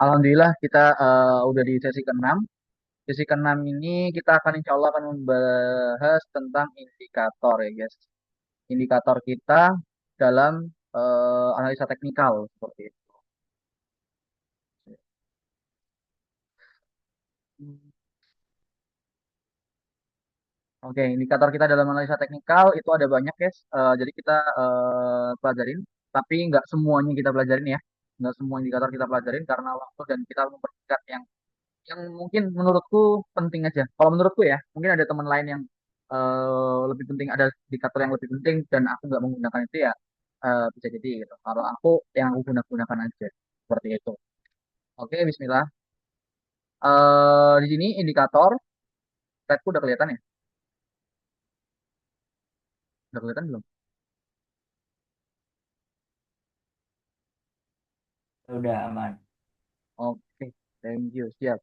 Alhamdulillah kita udah di sesi ke-6. Sesi ke-6 ini kita akan insya Allah akan membahas tentang indikator ya guys. Indikator kita dalam analisa teknikal seperti itu. Oke, indikator kita dalam analisa teknikal itu ada banyak guys. Jadi kita pelajarin, tapi nggak semuanya kita pelajarin ya. Nggak semua indikator kita pelajarin karena waktu dan kita mempersingkat yang mungkin menurutku penting aja. Kalau menurutku ya, mungkin ada teman lain yang lebih penting, ada indikator yang lebih penting dan aku nggak menggunakan itu ya bisa jadi gitu. Kalau aku yang aku gunakan aja seperti itu. Oke, Bismillah. Di sini indikator, setku udah kelihatan ya? Udah kelihatan belum? Udah aman. Oke, thank you. Siap.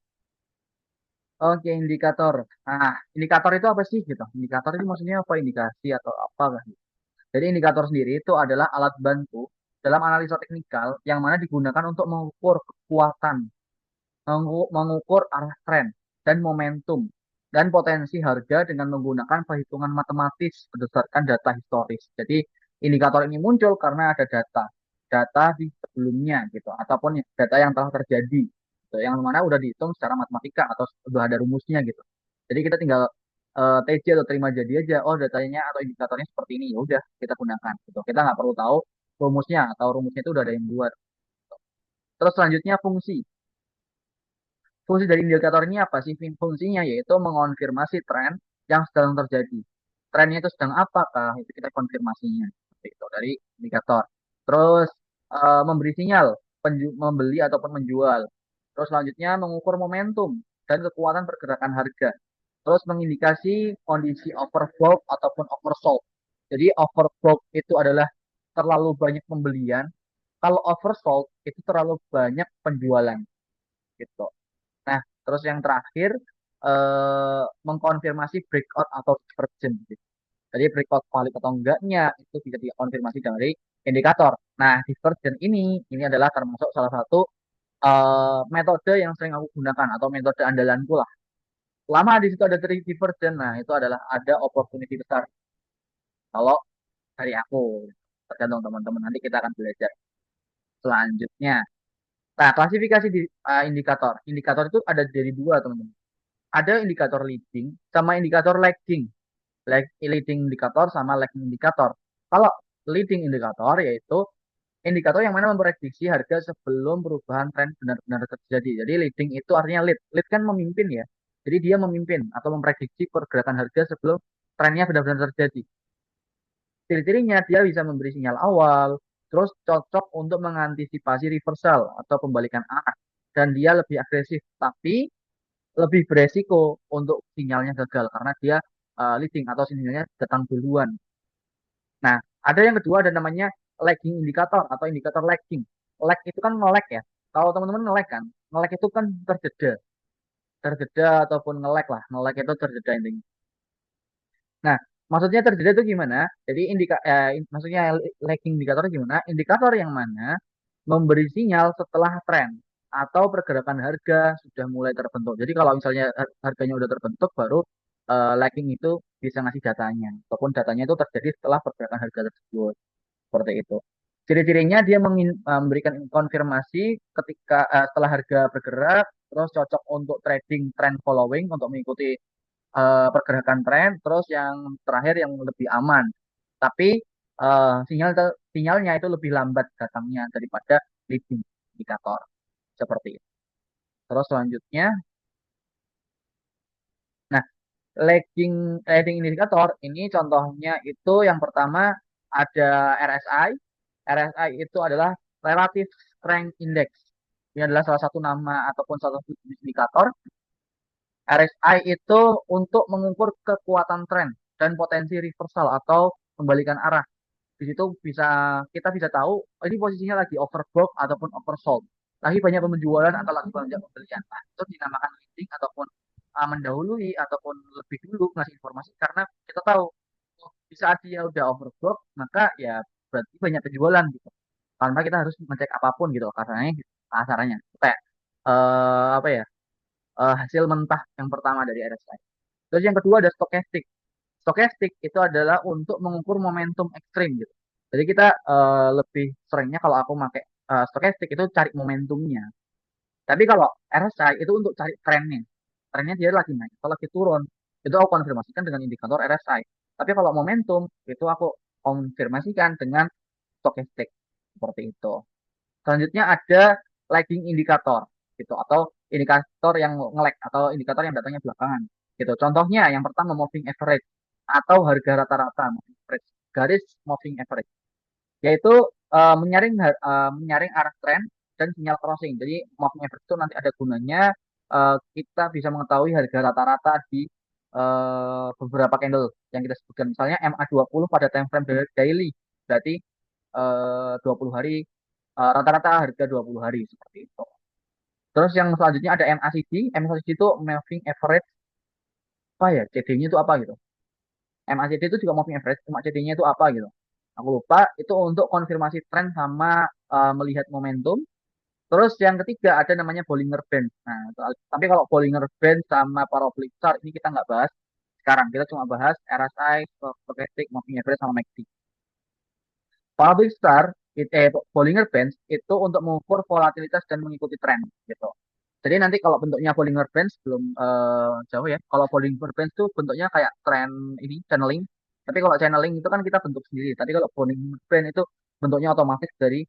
Oke, indikator. Nah, indikator itu apa sih gitu? Indikator itu maksudnya apa? Indikasi atau apa kan? Jadi indikator sendiri itu adalah alat bantu dalam analisa teknikal yang mana digunakan untuk mengukur kekuatan, mengukur arah tren dan momentum dan potensi harga dengan menggunakan perhitungan matematis berdasarkan data historis. Jadi indikator ini muncul karena ada data di sebelumnya gitu, ataupun data yang telah terjadi, gitu, yang mana udah dihitung secara matematika atau sudah ada rumusnya gitu. Jadi kita tinggal TJ atau terima jadi aja, oh datanya atau indikatornya seperti ini, ya udah kita gunakan gitu. Kita nggak perlu tahu rumusnya atau rumusnya itu udah ada yang buat. Terus selanjutnya fungsi. Fungsi dari indikator ini apa sih? Fungsinya yaitu mengonfirmasi tren yang sedang terjadi. Trennya itu sedang apakah? Itu kita konfirmasinya. Seperti itu dari indikator. Terus memberi sinyal membeli ataupun menjual. Terus selanjutnya mengukur momentum dan kekuatan pergerakan harga. Terus mengindikasi kondisi overbought ataupun oversold. Jadi overbought itu adalah terlalu banyak pembelian. Kalau oversold itu terlalu banyak penjualan gitu. Nah, terus yang terakhir mengkonfirmasi breakout atau divergence gitu. Jadi breakout valid atau enggaknya itu bisa dikonfirmasi dari indikator. Nah, divergence ini adalah termasuk salah satu metode yang sering aku gunakan atau metode andalanku lah. Lama di situ ada divergence, nah itu adalah ada opportunity besar kalau dari aku. Tergantung teman-teman, nanti kita akan belajar selanjutnya. Nah, klasifikasi di indikator. Indikator itu ada dari dua, teman-teman. Ada indikator leading sama indikator lagging. Leading indikator sama lagging indikator. Kalau leading indikator yaitu indikator yang mana memprediksi harga sebelum perubahan tren benar-benar terjadi. Jadi leading itu artinya lead. Lead kan memimpin ya. Jadi dia memimpin atau memprediksi pergerakan harga sebelum trennya benar-benar terjadi. Ciri-cirinya dia bisa memberi sinyal awal, terus cocok untuk mengantisipasi reversal atau pembalikan arah. Dan dia lebih agresif, tapi lebih beresiko untuk sinyalnya gagal karena dia leading atau sinyalnya datang duluan. Nah, ada yang kedua ada namanya lagging indikator atau indikator lagging. Lag itu kan nge-lag ya. Kalau teman-teman nge-lag kan, nge-lag itu kan terjeda, terjeda ataupun nge-lag lah. Nge-lag itu terjeda intinya. Nah, maksudnya terjeda itu gimana? Jadi maksudnya lagging indikator gimana? Indikator yang mana memberi sinyal setelah tren atau pergerakan harga sudah mulai terbentuk. Jadi kalau misalnya harganya udah terbentuk, baru lagging itu bisa ngasih datanya. Ataupun datanya itu terjadi setelah pergerakan harga tersebut. Seperti itu. Ciri-cirinya dia memberikan konfirmasi ketika setelah harga bergerak, terus cocok untuk trading trend following untuk mengikuti pergerakan tren, terus yang terakhir yang lebih aman. Tapi sinyalnya itu lebih lambat datangnya daripada leading indikator seperti itu. Terus selanjutnya, nah lagging lagging indikator ini contohnya itu yang pertama ada RSI. RSI itu adalah Relative Strength Index. Ini adalah salah satu nama ataupun salah satu jenis indikator. RSI itu untuk mengukur kekuatan tren dan potensi reversal atau kembalikan arah. Di situ kita bisa tahu oh, ini posisinya lagi overbought ataupun oversold. Lagi banyak penjualan atau lagi banyak pembelian. Nah, itu dinamakan leading ataupun mendahului ataupun lebih dulu ngasih informasi karena kita tahu oh, di saat dia udah overbought maka ya berarti banyak penjualan gitu. Tanpa kita harus ngecek apapun gitu kasarnya gitu, kasarannya. Kayak apa ya, hasil mentah yang pertama dari RSI. Terus yang kedua ada stokastik. Stokastik itu adalah untuk mengukur momentum ekstrim gitu. Jadi kita lebih seringnya kalau aku pakai stokastik itu cari momentumnya. Tapi kalau RSI itu untuk cari trennya. Trennya dia lagi naik atau lagi turun. Itu aku konfirmasikan dengan indikator RSI. Tapi kalau momentum itu aku konfirmasikan dengan stokastik. Seperti itu. Selanjutnya ada lagging indikator gitu atau indikator yang nge-lag atau indikator yang datangnya belakangan gitu. Contohnya yang pertama moving average atau harga rata-rata moving average, garis moving average yaitu menyaring arah tren dan sinyal crossing. Jadi moving average itu nanti ada gunanya kita bisa mengetahui harga rata-rata di beberapa candle yang kita sebutkan. Misalnya MA20 pada time frame daily berarti 20 hari rata-rata harga 20 hari seperti itu. Terus yang selanjutnya ada MACD. MACD itu moving average apa ya? CD-nya itu apa gitu. MACD itu juga moving average, cuma CD-nya itu apa gitu. Aku lupa, itu untuk konfirmasi tren sama melihat momentum. Terus yang ketiga ada namanya Bollinger Band. Nah, tapi kalau Bollinger Band sama Parabolic Chart ini kita nggak bahas sekarang. Kita cuma bahas RSI, Stochastic, Moving Average sama MACD. Parabolic Chart, Bollinger Bands itu untuk mengukur volatilitas dan mengikuti tren gitu. Jadi nanti kalau bentuknya Bollinger Bands belum jauh ya. Kalau Bollinger Bands itu bentuknya kayak tren ini channeling. Tapi kalau channeling itu kan kita bentuk sendiri. Tapi kalau Bollinger Band itu bentuknya otomatis dari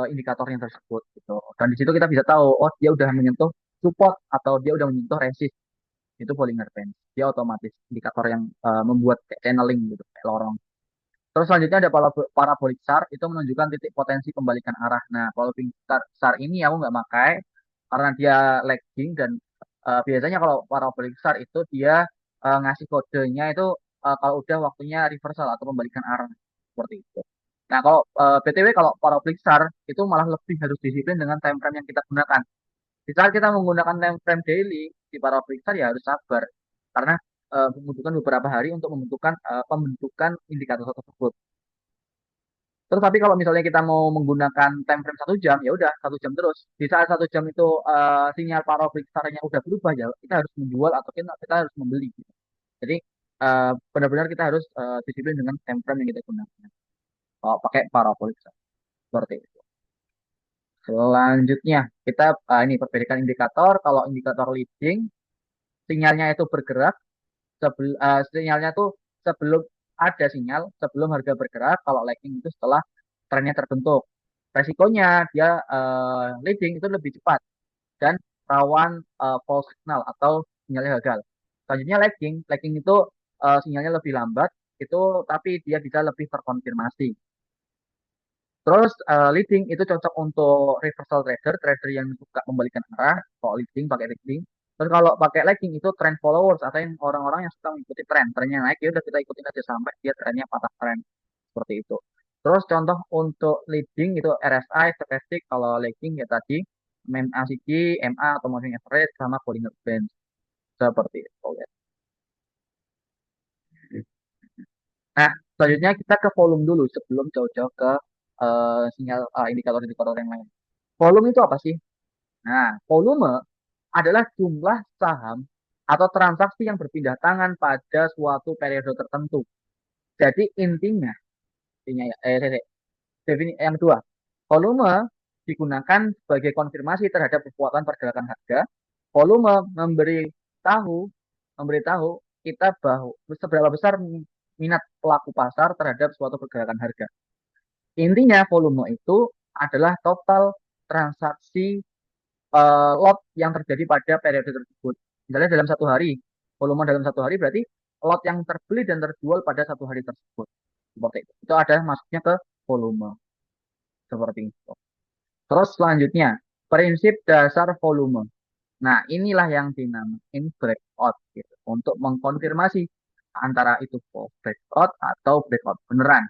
indikatornya tersebut gitu. Dan di situ kita bisa tahu oh dia udah menyentuh support atau dia udah menyentuh resist. Itu Bollinger Bands. Dia otomatis indikator yang membuat kayak channeling gitu, kayak lorong. Terus selanjutnya ada parabolic SAR itu menunjukkan titik potensi pembalikan arah. Nah, parabolic SAR ini aku nggak pakai karena dia lagging dan biasanya kalau parabolic SAR itu dia ngasih kodenya itu kalau udah waktunya reversal atau pembalikan arah seperti itu. Nah, kalau BTW kalau parabolic SAR itu malah lebih harus disiplin dengan time frame yang kita gunakan. Di saat kita menggunakan time frame daily di parabolic SAR ya harus sabar karena membutuhkan beberapa hari untuk membentukan pembentukan indikator tersebut. Terus tapi kalau misalnya kita mau menggunakan time frame 1 jam, ya udah 1 jam terus. Di saat 1 jam itu sinyal parabolic starnya udah berubah ya, kita harus menjual atau kita harus membeli. Gitu. Jadi benar-benar kita harus disiplin dengan time frame yang kita gunakan. Kalau pakai parabolic star. Seperti itu. Selanjutnya kita ini perbedaan indikator. Kalau indikator leading, sinyalnya itu bergerak. Sinyalnya tuh sebelum ada sinyal, sebelum harga bergerak. Kalau lagging itu setelah trennya terbentuk. Resikonya dia leading itu lebih cepat dan rawan false signal atau sinyalnya gagal. Selanjutnya lagging, lagging itu sinyalnya lebih lambat, itu tapi dia bisa lebih terkonfirmasi. Terus leading itu cocok untuk reversal trader, trader yang suka membalikan arah, kalau leading pakai leading. Terus kalau pakai lagging itu trend followers atau yang orang-orang yang suka mengikuti tren. Trennya naik ya udah kita ikutin aja sampai dia trennya patah tren seperti itu. Terus contoh untuk leading itu RSI, stochastic, kalau lagging ya tadi MACD, MA atau moving average sama Bollinger Bands seperti itu ya. Nah, selanjutnya kita ke volume dulu sebelum jauh-jauh ke sinyal indikator-indikator yang lain. Volume itu apa sih? Nah, volume adalah jumlah saham atau transaksi yang berpindah tangan pada suatu periode tertentu. Jadi intinya ya, yang kedua, volume digunakan sebagai konfirmasi terhadap kekuatan pergerakan harga. Volume tahu, memberi tahu kita bahwa seberapa besar minat pelaku pasar terhadap suatu pergerakan harga. Intinya volume itu adalah total transaksi lot yang terjadi pada periode tersebut. Misalnya dalam 1 hari, volume dalam 1 hari berarti lot yang terbeli dan terjual pada 1 hari tersebut. Seperti itu. Itu ada masuknya ke volume. Seperti itu. Terus selanjutnya, prinsip dasar volume. Nah, inilah yang dinamakan breakout gitu, untuk mengkonfirmasi antara itu breakout atau breakout beneran.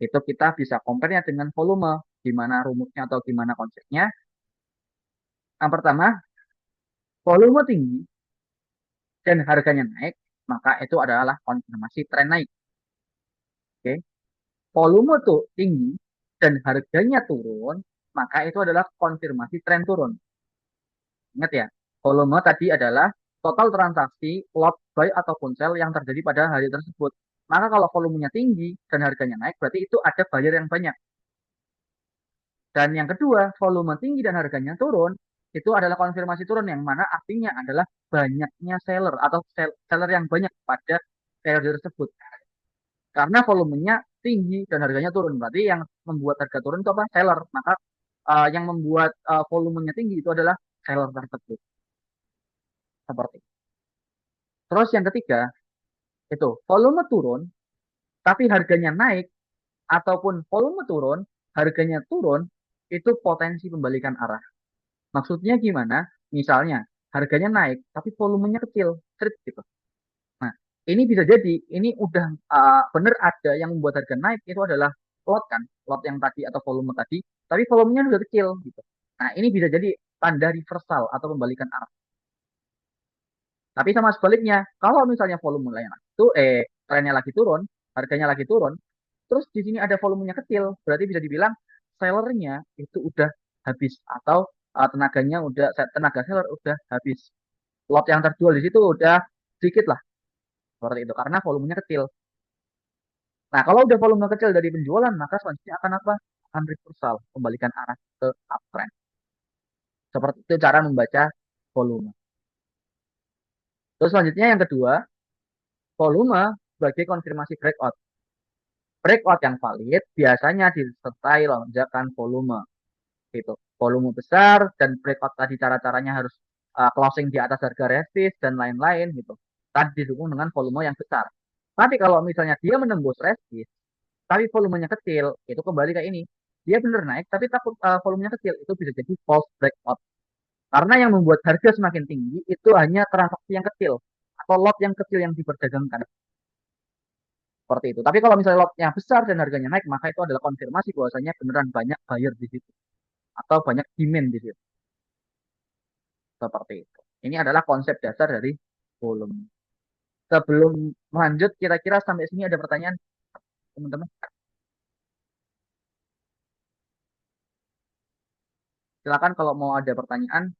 Itu kita bisa compare-nya dengan volume, gimana rumusnya atau gimana konsepnya. Yang pertama, volume tinggi dan harganya naik, maka itu adalah konfirmasi tren naik. Oke. Volume tuh tinggi dan harganya turun, maka itu adalah konfirmasi tren turun. Ingat ya, volume tadi adalah total transaksi lot buy ataupun sell yang terjadi pada hari tersebut. Maka kalau volumenya tinggi dan harganya naik, berarti itu ada buyer yang banyak. Dan yang kedua, volume tinggi dan harganya turun, itu adalah konfirmasi turun yang mana artinya adalah banyaknya seller atau seller yang banyak pada periode tersebut. Karena volumenya tinggi dan harganya turun. Berarti yang membuat harga turun itu apa? Seller. Maka yang membuat volumenya tinggi itu adalah seller tersebut. Seperti. Terus yang ketiga, itu volume turun, tapi harganya naik, ataupun volume turun, harganya turun, itu potensi pembalikan arah. Maksudnya gimana? Misalnya, harganya naik, tapi volumenya kecil, cerit gitu. Nah, ini bisa jadi, ini udah bener ada yang membuat harga naik, itu adalah lot kan, lot yang tadi atau volume tadi, tapi volumenya udah kecil gitu. Nah, ini bisa jadi tanda reversal atau pembalikan arah. Tapi sama sebaliknya, kalau misalnya volume lain itu trennya lagi turun, harganya lagi turun, terus di sini ada volumenya kecil, berarti bisa dibilang sellernya itu udah habis atau tenaganya udah tenaga seller udah habis. Lot yang terjual di situ udah sedikit lah seperti itu karena volumenya kecil. Nah, kalau udah volume kecil dari penjualan, maka selanjutnya akan apa? Akan reversal, kembalikan arah ke uptrend. Seperti itu cara membaca volume. Terus selanjutnya yang kedua, volume sebagai konfirmasi breakout. Breakout yang valid biasanya disertai lonjakan volume. Gitu. Volume besar dan breakout tadi cara-caranya harus closing di atas harga resist dan lain-lain gitu. Tadi didukung dengan volume yang besar. Tapi kalau misalnya dia menembus resist, tapi volumenya kecil, itu kembali ke ini. Dia benar naik, tapi takut volumenya kecil, itu bisa jadi false breakout. Karena yang membuat harga semakin tinggi itu hanya transaksi yang kecil atau lot yang kecil yang diperdagangkan. Seperti itu. Tapi kalau misalnya lotnya besar dan harganya naik, maka itu adalah konfirmasi bahwasanya beneran banyak buyer di situ atau banyak demand di situ. Seperti itu. Ini adalah konsep dasar dari volume. Sebelum lanjut, kira-kira sampai sini ada pertanyaan, teman-teman? Silakan kalau mau ada pertanyaan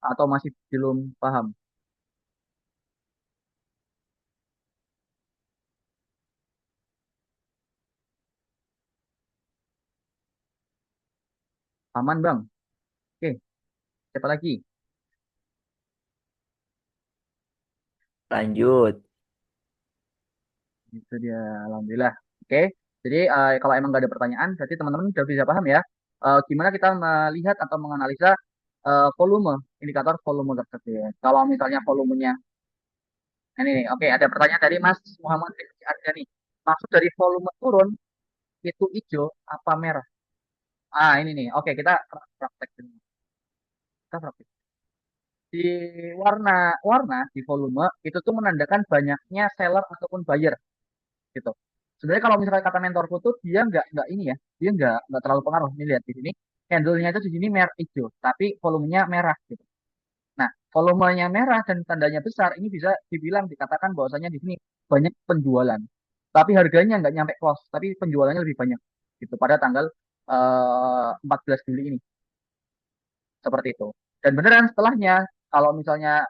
atau masih belum paham. Aman, Bang? Oke, siapa lagi? Lanjut. Itu dia, alhamdulillah. Oke, jadi kalau emang nggak ada pertanyaan, berarti teman-teman sudah bisa paham ya, gimana kita melihat atau menganalisa volume, indikator volume tersebut. Kalau misalnya volumenya, ini nih, oke, ada pertanyaan dari Mas Muhammad Rizky Argani. Maksud dari volume turun, itu hijau apa merah? Ini nih, oke, kita praktek dulu. Kita praktek. Di warna di volume itu tuh menandakan banyaknya seller ataupun buyer gitu. Sebenarnya kalau misalnya kata mentorku tuh dia nggak ini ya, dia nggak terlalu pengaruh. Nih lihat di sini, candlenya itu di sini merah hijau, tapi volumenya merah gitu. Nah, volumenya merah dan tandanya besar, ini bisa dibilang dikatakan bahwasanya di sini banyak penjualan. Tapi harganya nggak nyampe close, tapi penjualannya lebih banyak gitu pada tanggal 14 Juli ini. Seperti itu. Dan beneran setelahnya, kalau misalnya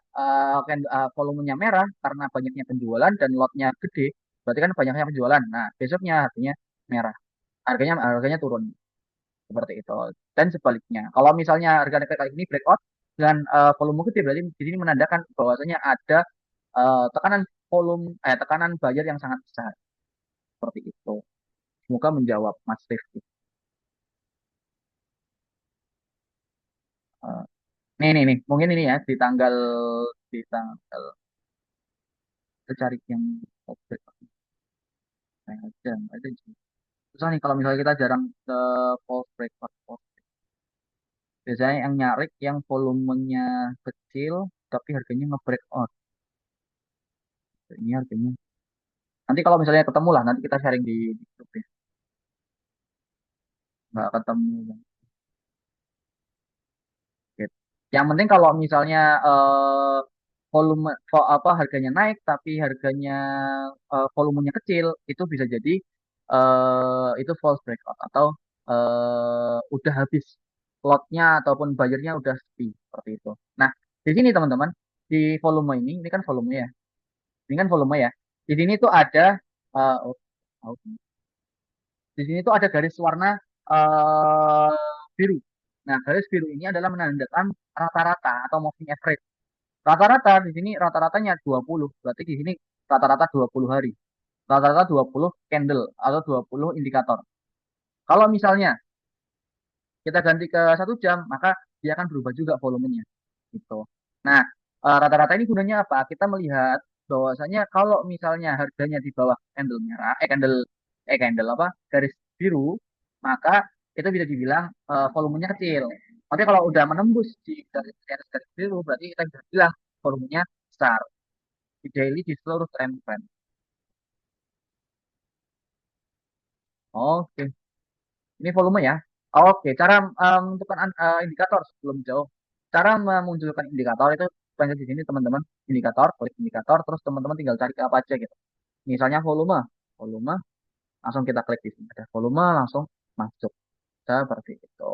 volumenya merah karena banyaknya penjualan dan lotnya gede, berarti kan banyaknya penjualan. Nah, besoknya harganya merah, harganya turun seperti itu. Dan sebaliknya, kalau misalnya harga kali ini breakout dan volume gede, berarti di sini menandakan bahwasanya ada tekanan tekanan buyer yang sangat besar seperti itu. Semoga menjawab Mas Rifki. Eh, nih, mungkin ini ya di tanggal kita cari yang objek ada susah nih kalau misalnya kita jarang ke false breakout biasanya yang nyari yang volumenya kecil tapi harganya nge-breakout ini harganya nanti kalau misalnya ketemu lah nanti kita sharing di grup ya nggak ketemu gitu. Yang penting kalau misalnya apa harganya naik tapi harganya volumenya kecil itu bisa jadi itu false breakout atau udah habis lotnya ataupun buyernya udah sepi seperti itu. Nah, di sini teman-teman, di volume ini kan volume ya. Ini kan volume ya. Di sini tuh ada eh, oh, oh, di sini tuh ada garis warna eh, biru. Nah, garis biru ini adalah menandakan rata-rata atau moving average. Rata-rata di sini rata-ratanya 20. Berarti di sini rata-rata 20 hari. Rata-rata 20 candle atau 20 indikator. Kalau misalnya kita ganti ke 1 jam, maka dia akan berubah juga volumenya. Gitu. Nah, rata-rata ini gunanya apa? Kita melihat bahwasanya kalau misalnya harganya di bawah candle merah, candle apa? Garis biru, maka itu bisa dibilang volumenya kecil. Tapi kalau udah menembus di garis biru, berarti kita bisa bilang volumenya besar. Di daily di seluruh trend trend. Oke, ini volume ya. Oke, cara menentukan indikator sebelum jauh. Cara memunculkan indikator itu banyak di sini teman-teman. Indikator, klik indikator, terus teman-teman tinggal cari apa aja gitu. Misalnya volume, volume, langsung kita klik di sini. Ada volume, langsung masuk. Seperti itu.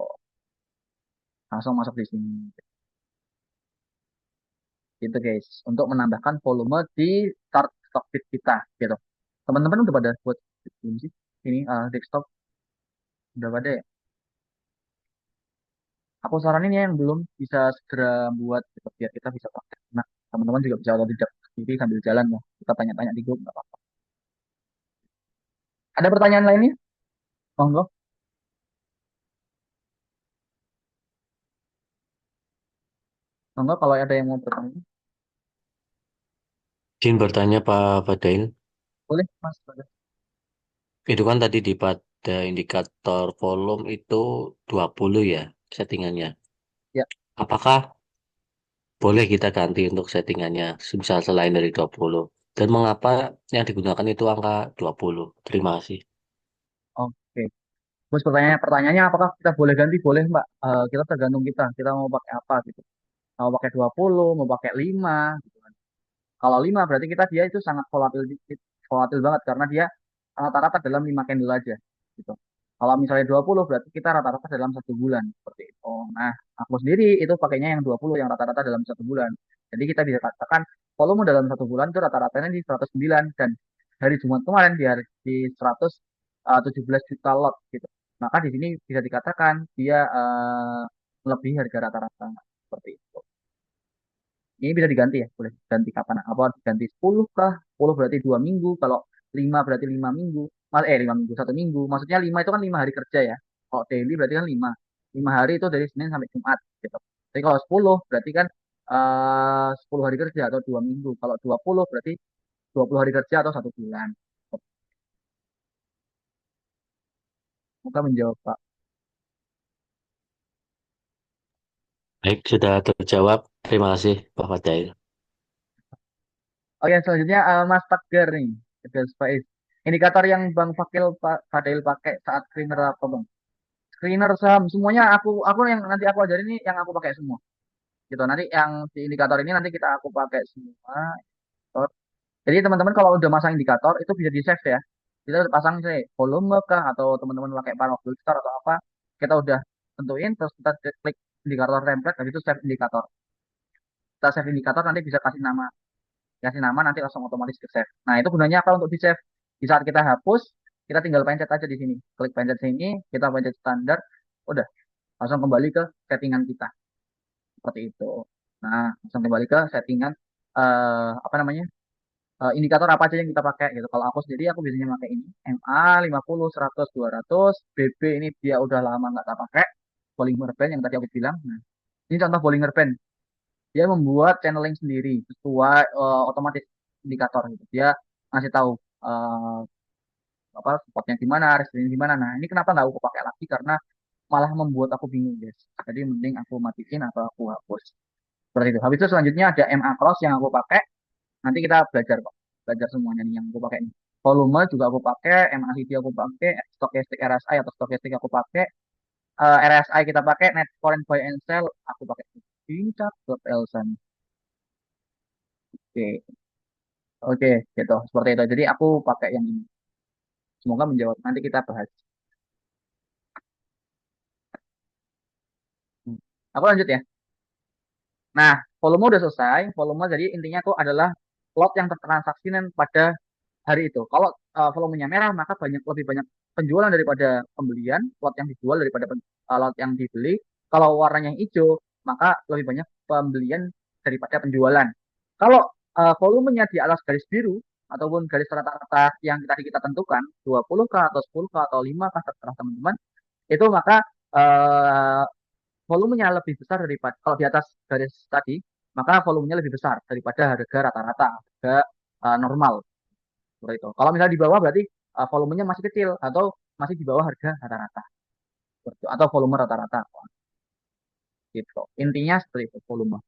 Langsung masuk di sini. Gitu guys. Untuk menambahkan volume di start stock bid kita gitu. Teman-teman udah pada buat belum sih? Ini desktop udah pada ya? Aku saranin ya yang belum bisa segera buat gitu, biar kita bisa pakai. Nah, teman-teman juga bisa otodidak sendiri sambil jalan ya. Kita tanya-tanya di grup nggak apa-apa. Ada pertanyaan lainnya? Monggo, monggo kalau ada yang mau bertanya, Izin bertanya Pak Fadail, boleh Mas. itu kan tadi di pada indikator volume itu 20 ya settingannya. Ya, Apakah boleh kita ganti untuk settingannya misal selain dari 20? Dan mengapa yang digunakan itu angka 20? Terima kasih. oke. Terus pertanyaannya apakah kita boleh ganti? Boleh Mbak. Kita tergantung kita. Kita mau pakai apa gitu. Mau pakai 20, mau pakai 5. Gitu kan. Kalau 5 berarti dia itu sangat volatil, volatil banget karena dia rata-rata dalam 5 candle aja gitu. Kalau misalnya 20 berarti kita rata-rata dalam 1 bulan seperti itu. Nah, aku sendiri itu pakainya yang 20 yang rata-rata dalam 1 bulan. Jadi kita bisa katakan volume dalam 1 bulan itu rata-ratanya di 109 dan hari Jumat kemarin di 117 juta lot gitu. Maka di sini bisa dikatakan dia melebihi harga rata-rata seperti itu. Ini bisa diganti ya, boleh ganti kapan? Apa diganti 10 kah? 10 berarti 2 minggu. Kalau 5 berarti 5 minggu. 5 minggu, 1 minggu. Maksudnya 5 itu kan 5 hari kerja ya. Kalau daily berarti kan 5. 5 hari itu dari Senin sampai Jumat gitu. Tapi kalau 10 berarti kan 10 hari kerja atau 2 minggu. Kalau 20 berarti 20 hari kerja atau 1 bulan. Semoga menjawab Pak. Baik, sudah terjawab. Terima kasih Pak Fadail. Oke, selanjutnya Mas Tegar nih. Tegar Faiz. Indikator yang Bang Fadil pakai saat screener apa Bang? Screener saham semuanya aku yang nanti aku ajarin ini yang aku pakai semua gitu. Nanti yang di indikator ini nanti aku pakai semua. Jadi teman-teman kalau udah masang indikator itu bisa di save ya. Kita udah pasang sih volume kah atau teman-teman pakai Panoply Star atau apa, kita udah tentuin terus kita klik indikator template dan itu save indikator. Kita save indikator nanti bisa kasih nama nanti langsung otomatis ke save. Nah itu gunanya apa untuk di save? Di saat kita hapus kita tinggal pencet aja di sini. Klik pencet sini, kita pencet standar, udah langsung kembali ke settingan kita seperti itu. Nah, langsung kembali ke settingan apa namanya? Indikator apa aja yang kita pakai gitu. Kalau aku sendiri aku biasanya pakai ini MA 50, 100, 200, BB ini dia udah lama nggak tak pakai. Bollinger Band yang tadi aku bilang. Nah, ini contoh Bollinger Band. Dia membuat channeling sendiri sesuai otomatis indikator gitu. Dia ngasih tahu eh, apa spotnya di mana, resistnya di mana. Nah, ini kenapa nggak aku pakai lagi karena malah membuat aku bingung guys. Jadi mending aku matiin atau aku hapus. Seperti itu. Habis itu selanjutnya ada MA cross yang aku pakai. Nanti kita belajar kok. Belajar semuanya nih yang aku pakai ini. Volume juga aku pakai, MACD aku pakai, stochastic RSI atau stochastic aku pakai, RSI kita pakai, net foreign buy and sell aku pakai. Pincak Elsan. Oke, oke, gitu. Seperti itu. Jadi aku pakai yang ini. Semoga menjawab. Nanti kita bahas. Aku lanjut ya. Nah, volume udah selesai. Volume jadi intinya itu adalah lot yang tertransaksikan pada hari itu. Kalau volumenya merah, maka lebih banyak penjualan daripada pembelian, lot yang dijual daripada lot yang dibeli. Kalau warnanya hijau, maka lebih banyak pembelian daripada penjualan. Kalau volumenya di atas garis biru ataupun garis rata-rata yang tadi kita tentukan, 20K atau 10K atau 5K terserah teman-teman, itu maka eh, volumenya lebih besar daripada kalau di atas garis tadi, maka volumenya lebih besar daripada harga rata-rata, harga normal. Seperti itu. Kalau misalnya di bawah berarti volumenya masih kecil atau masih di bawah harga rata-rata. Atau volume rata-rata. Gitu. Intinya seperti itu volume.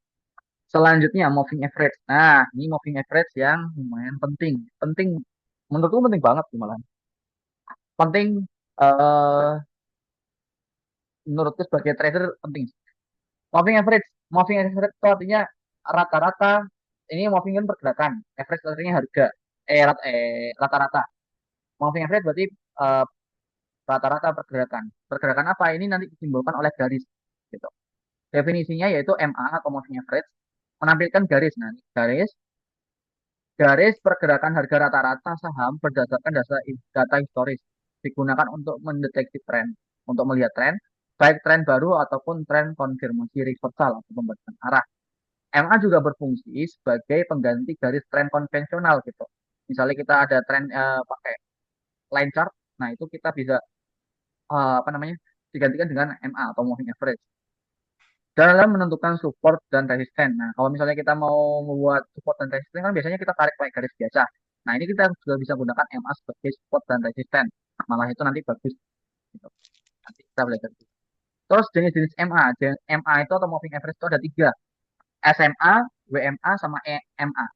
Selanjutnya moving average. Nah, ini moving average yang lumayan penting. Penting menurutku penting banget sih malah. Penting eh menurutku sebagai trader penting. Moving average. Moving average itu artinya rata-rata ini moving kan pergerakan. Average artinya harga. Rata-rata. Moving average berarti eh, rata-rata pergerakan. Pergerakan apa? Ini nanti disimbolkan oleh garis. Gitu. Definisinya yaitu MA atau moving average menampilkan garis. Nah, garis pergerakan harga rata-rata saham berdasarkan data historis digunakan untuk mendeteksi tren, untuk melihat tren, baik tren baru ataupun tren konfirmasi reversal atau pembalikan arah. MA juga berfungsi sebagai pengganti garis tren konvensional gitu. Misalnya kita ada tren pakai line chart, nah itu kita bisa apa namanya digantikan dengan MA atau moving average dalam menentukan support dan resisten. Nah, kalau misalnya kita mau membuat support dan resisten kan biasanya kita tarik pakai garis biasa. Nah, ini kita juga bisa gunakan MA sebagai support dan resisten. Nah, malah itu nanti bagus. Gitu. Nanti kita belajar. Terus jenis-jenis MA. MA itu atau moving average itu ada tiga. SMA, WMA, sama EMA.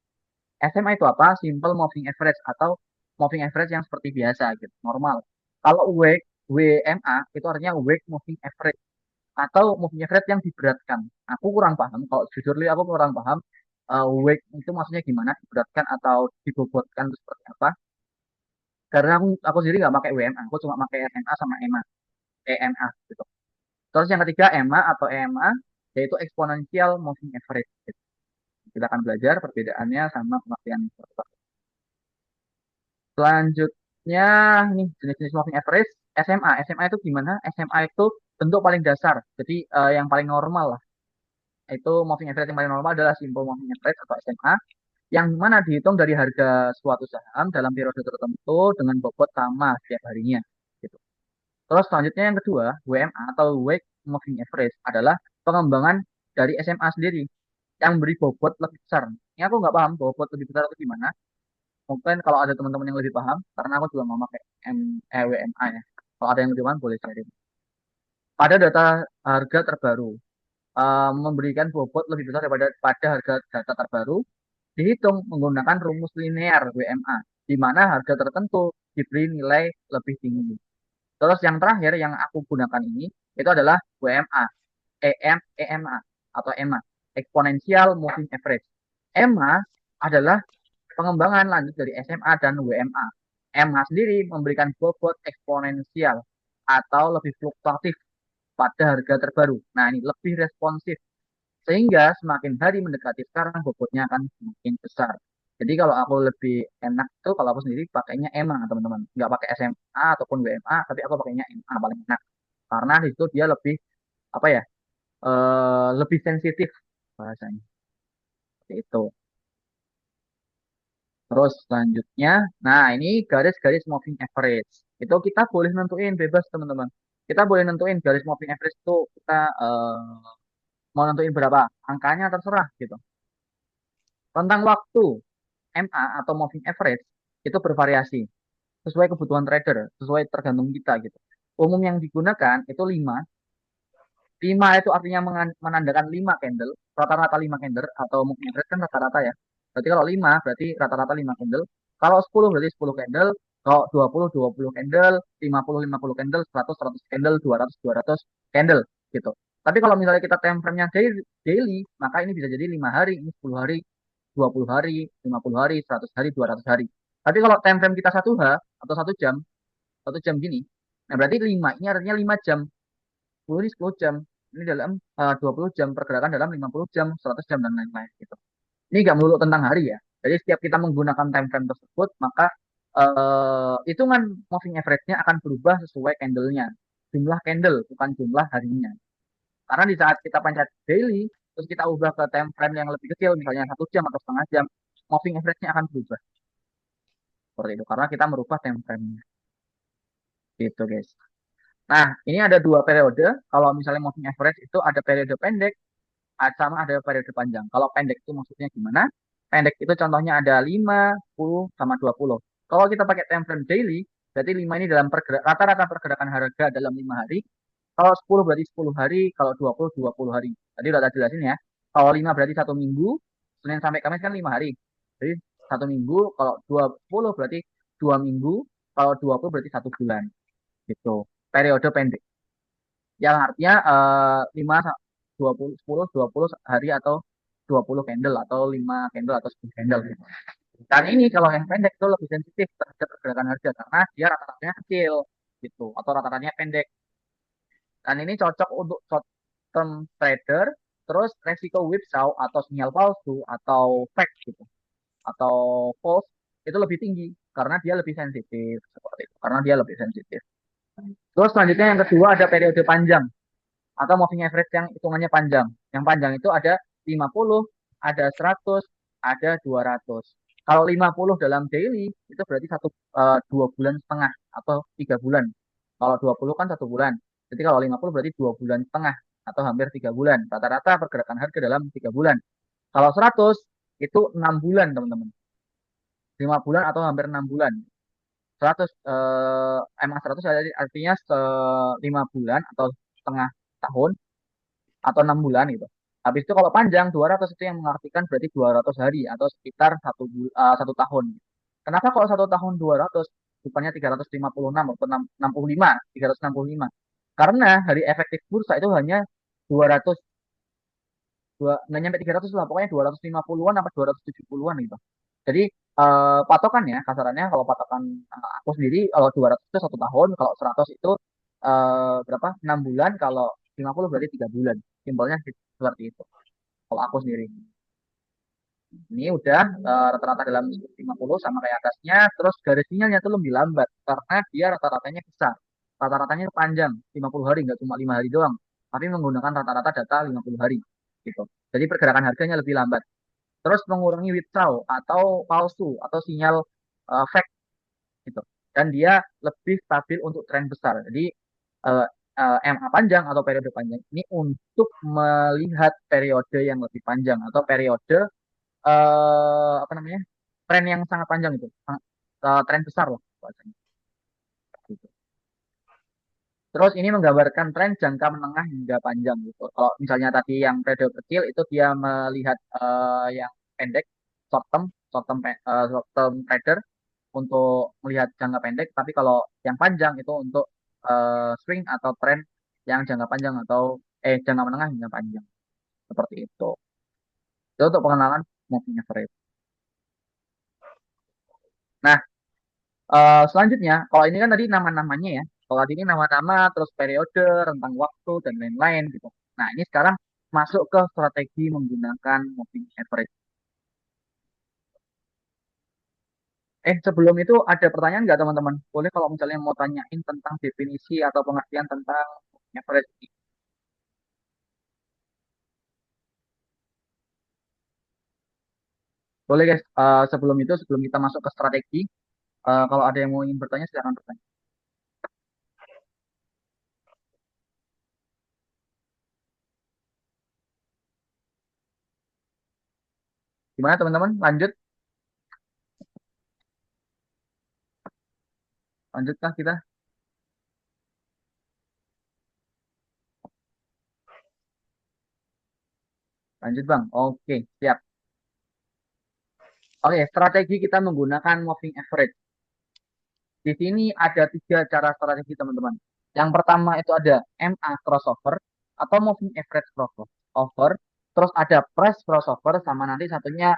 SMA itu apa? Simple moving average atau moving average yang seperti biasa gitu, normal. Kalau WMA itu artinya weak moving average atau moving average yang diberatkan. Aku kurang paham. Kalau jujur li aku kurang paham. Weak itu maksudnya gimana? Diberatkan atau dibobotkan itu seperti apa? Karena aku sendiri nggak pakai WMA. Aku cuma pakai SMA sama EMA. EMA gitu. Terus yang ketiga EMA atau EMA yaitu exponential moving average. Gitu. Kita akan belajar perbedaannya sama pengertian. Selanjutnya ini jenis-jenis moving average SMA. SMA itu gimana? SMA itu bentuk paling dasar. Jadi yang paling normal lah. Itu moving average yang paling normal adalah simple moving average atau SMA yang mana dihitung dari harga suatu saham dalam periode tertentu dengan bobot sama setiap harinya. Gitu. Terus selanjutnya yang kedua, WMA atau Week Moving Average adalah pengembangan dari SMA sendiri yang beri bobot lebih besar. Ini aku nggak paham bobot lebih besar itu gimana. Mungkin kalau ada teman-teman yang lebih paham, karena aku juga nggak pakai WMA ya. Kalau ada yang lebih paham boleh sharing. Pada data harga terbaru, memberikan bobot lebih besar daripada pada harga data terbaru dihitung menggunakan rumus linear WMA, di mana harga tertentu diberi nilai lebih tinggi. Terus yang terakhir yang aku gunakan ini itu adalah WMA, EMA atau EMA, Exponential Moving Average. EMA adalah pengembangan lanjut dari SMA dan WMA. EMA sendiri memberikan bobot eksponensial atau lebih fluktuatif pada harga terbaru. Nah, ini lebih responsif sehingga semakin hari mendekati sekarang bobotnya akan semakin besar. Jadi kalau aku lebih enak tuh kalau aku sendiri pakainya EMA teman-teman. Nggak pakai SMA ataupun WMA, tapi aku pakainya EMA paling enak. Karena di situ dia lebih apa ya? Lebih sensitif bahasanya. Seperti itu. Terus selanjutnya, nah ini garis-garis moving average. Itu kita boleh nentuin bebas teman-teman. Kita boleh nentuin garis moving average itu kita mau nentuin berapa angkanya terserah gitu. Tentang waktu MA atau moving average itu bervariasi sesuai kebutuhan trader, sesuai tergantung kita gitu. Umum yang digunakan itu 5. 5 itu artinya menandakan 5 candle, rata-rata 5 candle atau moving average kan rata-rata ya. Berarti kalau 5 berarti rata-rata 5 candle. Kalau 10 berarti 10 candle. Kalau 20 candle, 50 candle, 100 candle, 200 candle gitu. Tapi kalau misalnya kita time frame-nya daily, maka ini bisa jadi 5 hari, ini 10 hari, 20 hari, 50 hari, 100 hari, 200 hari. Tapi kalau time frame kita 1H atau 1 jam gini, nah berarti 5 ini artinya 5 jam, 10 ini 10 jam. Ini dalam 20 jam pergerakan dalam 50 jam, 100 jam dan lain-lain gitu. Ini nggak melulu tentang hari ya. Jadi setiap kita menggunakan time frame tersebut, maka hitungan moving average-nya akan berubah sesuai candle-nya. Jumlah candle, bukan jumlah harinya. Karena di saat kita pencet daily, terus kita ubah ke time frame yang lebih kecil, misalnya 1 jam atau setengah jam, moving average-nya akan berubah. Seperti itu, karena kita merubah time frame-nya. Gitu guys. Nah, ini ada dua periode. Kalau misalnya moving average itu ada periode pendek, sama ada periode panjang. Kalau pendek itu maksudnya gimana? Pendek itu contohnya ada 5, 10, sama 20. Kalau kita pakai time frame daily, berarti 5 ini dalam rata-rata pergerakan harga dalam 5 hari. Kalau 10 berarti 10 hari, kalau 20 hari. Tadi udah tak jelasin ya. Kalau 5 berarti 1 minggu, Senin sampai Kamis kan 5 hari. Jadi 1 minggu, kalau 20 berarti 2 minggu, kalau 20 berarti 1 bulan. Gitu. Periode pendek. Yang artinya 5, 20, 10, 20 hari atau 20 candle atau 5 candle atau 10 candle. Gitu. Dan ini kalau yang pendek itu lebih sensitif terhadap pergerakan harga karena dia rata-ratanya kecil gitu atau rata-ratanya pendek. Dan ini cocok untuk short term trader, terus resiko whipsaw atau sinyal palsu atau fake gitu atau false itu lebih tinggi karena dia lebih sensitif seperti itu. Karena dia lebih sensitif. Terus selanjutnya yang kedua ada periode panjang atau moving average yang hitungannya panjang. Yang panjang itu ada 50, ada 100, ada 200. Kalau 50 dalam daily itu berarti 2 bulan setengah atau 3 bulan. Kalau 20 kan 1 bulan. Jadi kalau 50 berarti 2 bulan setengah atau hampir 3 bulan. Rata-rata pergerakan harga dalam 3 bulan. Kalau 100 itu 6 bulan teman-teman. 5 bulan atau hampir 6 bulan. 100 emang 100 artinya 5 bulan atau setengah tahun atau 6 bulan gitu. Habis itu kalau panjang 200 itu yang mengartikan berarti 200 hari atau sekitar 1 tahun. Kenapa kalau 1 tahun 200 bukannya 356 atau 65, 365? Karena hari efektif bursa itu hanya 200, nggak nyampe 300 lah, pokoknya 250-an apa 270-an gitu. Jadi patokannya, kasarannya kalau patokan aku sendiri, kalau 200 itu 1 tahun, kalau 100 itu berapa? 6 bulan, kalau 50 berarti 3 bulan. Simpelnya seperti itu. Kalau aku sendiri. Ini udah rata-rata dalam 50 sama kayak atasnya, terus garis sinyalnya tuh lebih lambat karena dia rata-ratanya besar. Rata-ratanya panjang, 50 hari, nggak cuma 5 hari doang. Tapi menggunakan rata-rata data 50 hari. Gitu. Jadi pergerakan harganya lebih lambat. Terus mengurangi withdrawal atau palsu atau sinyal fake gitu. Dan dia lebih stabil untuk tren besar. Jadi eh, MA panjang atau periode panjang ini untuk melihat periode yang lebih panjang atau periode apa namanya tren yang sangat panjang itu, tren besar lah bahasanya. Gitu. Terus ini menggambarkan tren jangka menengah hingga panjang gitu. Kalau misalnya tadi yang periode kecil itu dia melihat yang pendek, short term trader untuk melihat jangka pendek. Tapi kalau yang panjang itu untuk swing atau tren yang jangka panjang atau jangka menengah hingga panjang seperti itu. Itu untuk pengenalan moving average. Nah, selanjutnya, kalau ini kan tadi nama-namanya ya. Kalau tadi ini nama-nama, terus periode, rentang waktu, dan lain-lain gitu. Nah, ini sekarang masuk ke strategi menggunakan moving average. Sebelum itu ada pertanyaan nggak teman-teman? Boleh kalau misalnya mau tanyain tentang definisi atau pengertian tentang moving average ini. Boleh guys, sebelum itu, sebelum kita masuk ke strategi, kalau ada yang mau ingin bertanya, silakan bertanya. Gimana teman-teman? Lanjut? Lanjutkah kita? Lanjut Bang? Oke, siap. Oke, strategi kita menggunakan moving average. Di sini ada 3 cara strategi teman-teman. Yang pertama itu ada MA crossover atau moving average crossover. Terus ada price crossover sama nanti satunya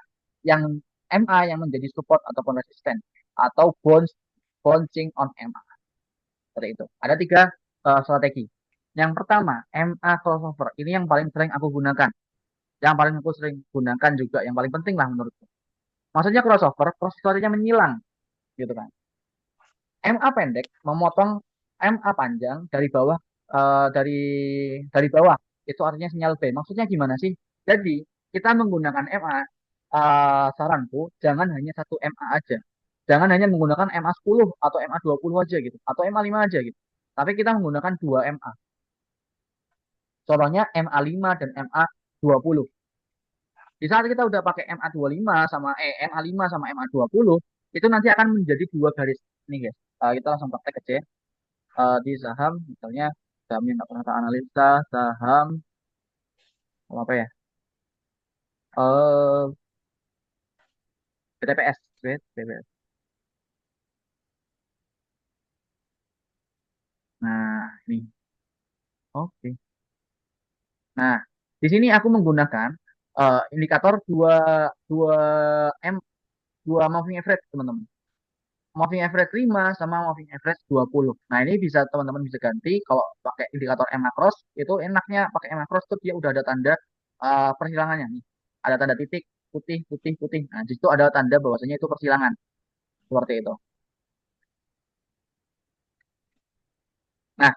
yang MA yang menjadi support ataupun resisten atau bouncing on MA. Seperti itu. Ada 3 strategi. Yang pertama, MA crossover. Ini yang paling sering aku gunakan. Yang paling aku sering gunakan juga, yang paling penting lah menurutku. Maksudnya crossover, prosesnya menyilang, gitu kan. MA pendek memotong MA panjang dari bawah, dari bawah. Itu artinya sinyal B. Maksudnya gimana sih? Jadi kita menggunakan MA, saranku jangan hanya satu MA aja. Jangan hanya menggunakan MA 10 atau MA 20 aja gitu, atau MA 5 aja gitu. Tapi kita menggunakan dua MA. Contohnya MA 5 dan MA 20. Di saat kita udah pakai MA 25 sama MA 5 sama MA 20, itu nanti akan menjadi dua garis. Nih guys, kita langsung praktek aja ya. Di saham misalnya, saham yang nggak pernah kita analisa, saham apa ya, eh BTPS, BTPS. Nah ini, oke. Nah, di sini aku menggunakan indikator dua dua M, dua moving average teman-teman. Moving average 5 sama moving average 20. Nah, ini bisa teman-teman bisa ganti kalau pakai indikator EMA cross. Itu enaknya pakai EMA cross tuh dia udah ada tanda persilangannya nih. Ada tanda titik putih putih putih. Nah, di situ ada tanda bahwasanya itu persilangan. Seperti itu. Nah,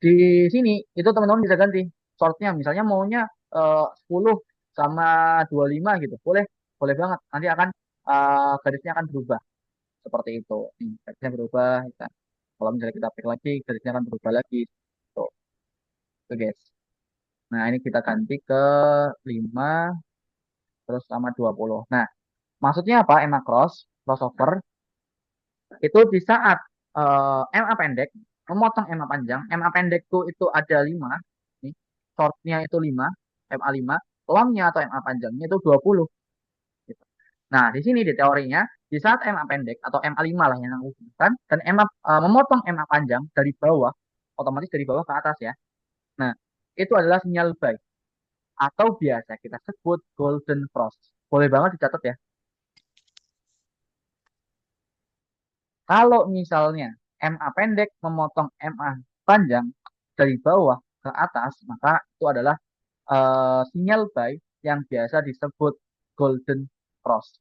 di sini itu teman-teman bisa ganti shortnya. Misalnya maunya 10 sama 25 gitu. Boleh, boleh banget. Nanti akan garisnya akan berubah seperti itu. Nih, garisnya berubah. Ya. Kalau misalnya kita pilih lagi, garisnya akan berubah lagi. Tuh, tuh guys. Nah, ini kita ganti ke 5 terus sama 20. Nah, maksudnya apa? EMA cross, crossover, itu di saat MA pendek memotong MA panjang. MA pendekku itu ada 5. Nih, shortnya itu 5, MA 5, longnya atau MA panjangnya itu 20. Gitu. Nah, di sini di teorinya, di saat MA pendek atau MA 5 lah yang aku gunakan, dan MA, memotong MA panjang dari bawah, otomatis dari bawah ke atas ya. Nah, itu adalah sinyal buy atau biasa kita sebut golden cross. Boleh banget dicatat ya. Kalau misalnya MA pendek memotong MA panjang dari bawah ke atas, maka itu adalah sinyal buy yang biasa disebut golden cross.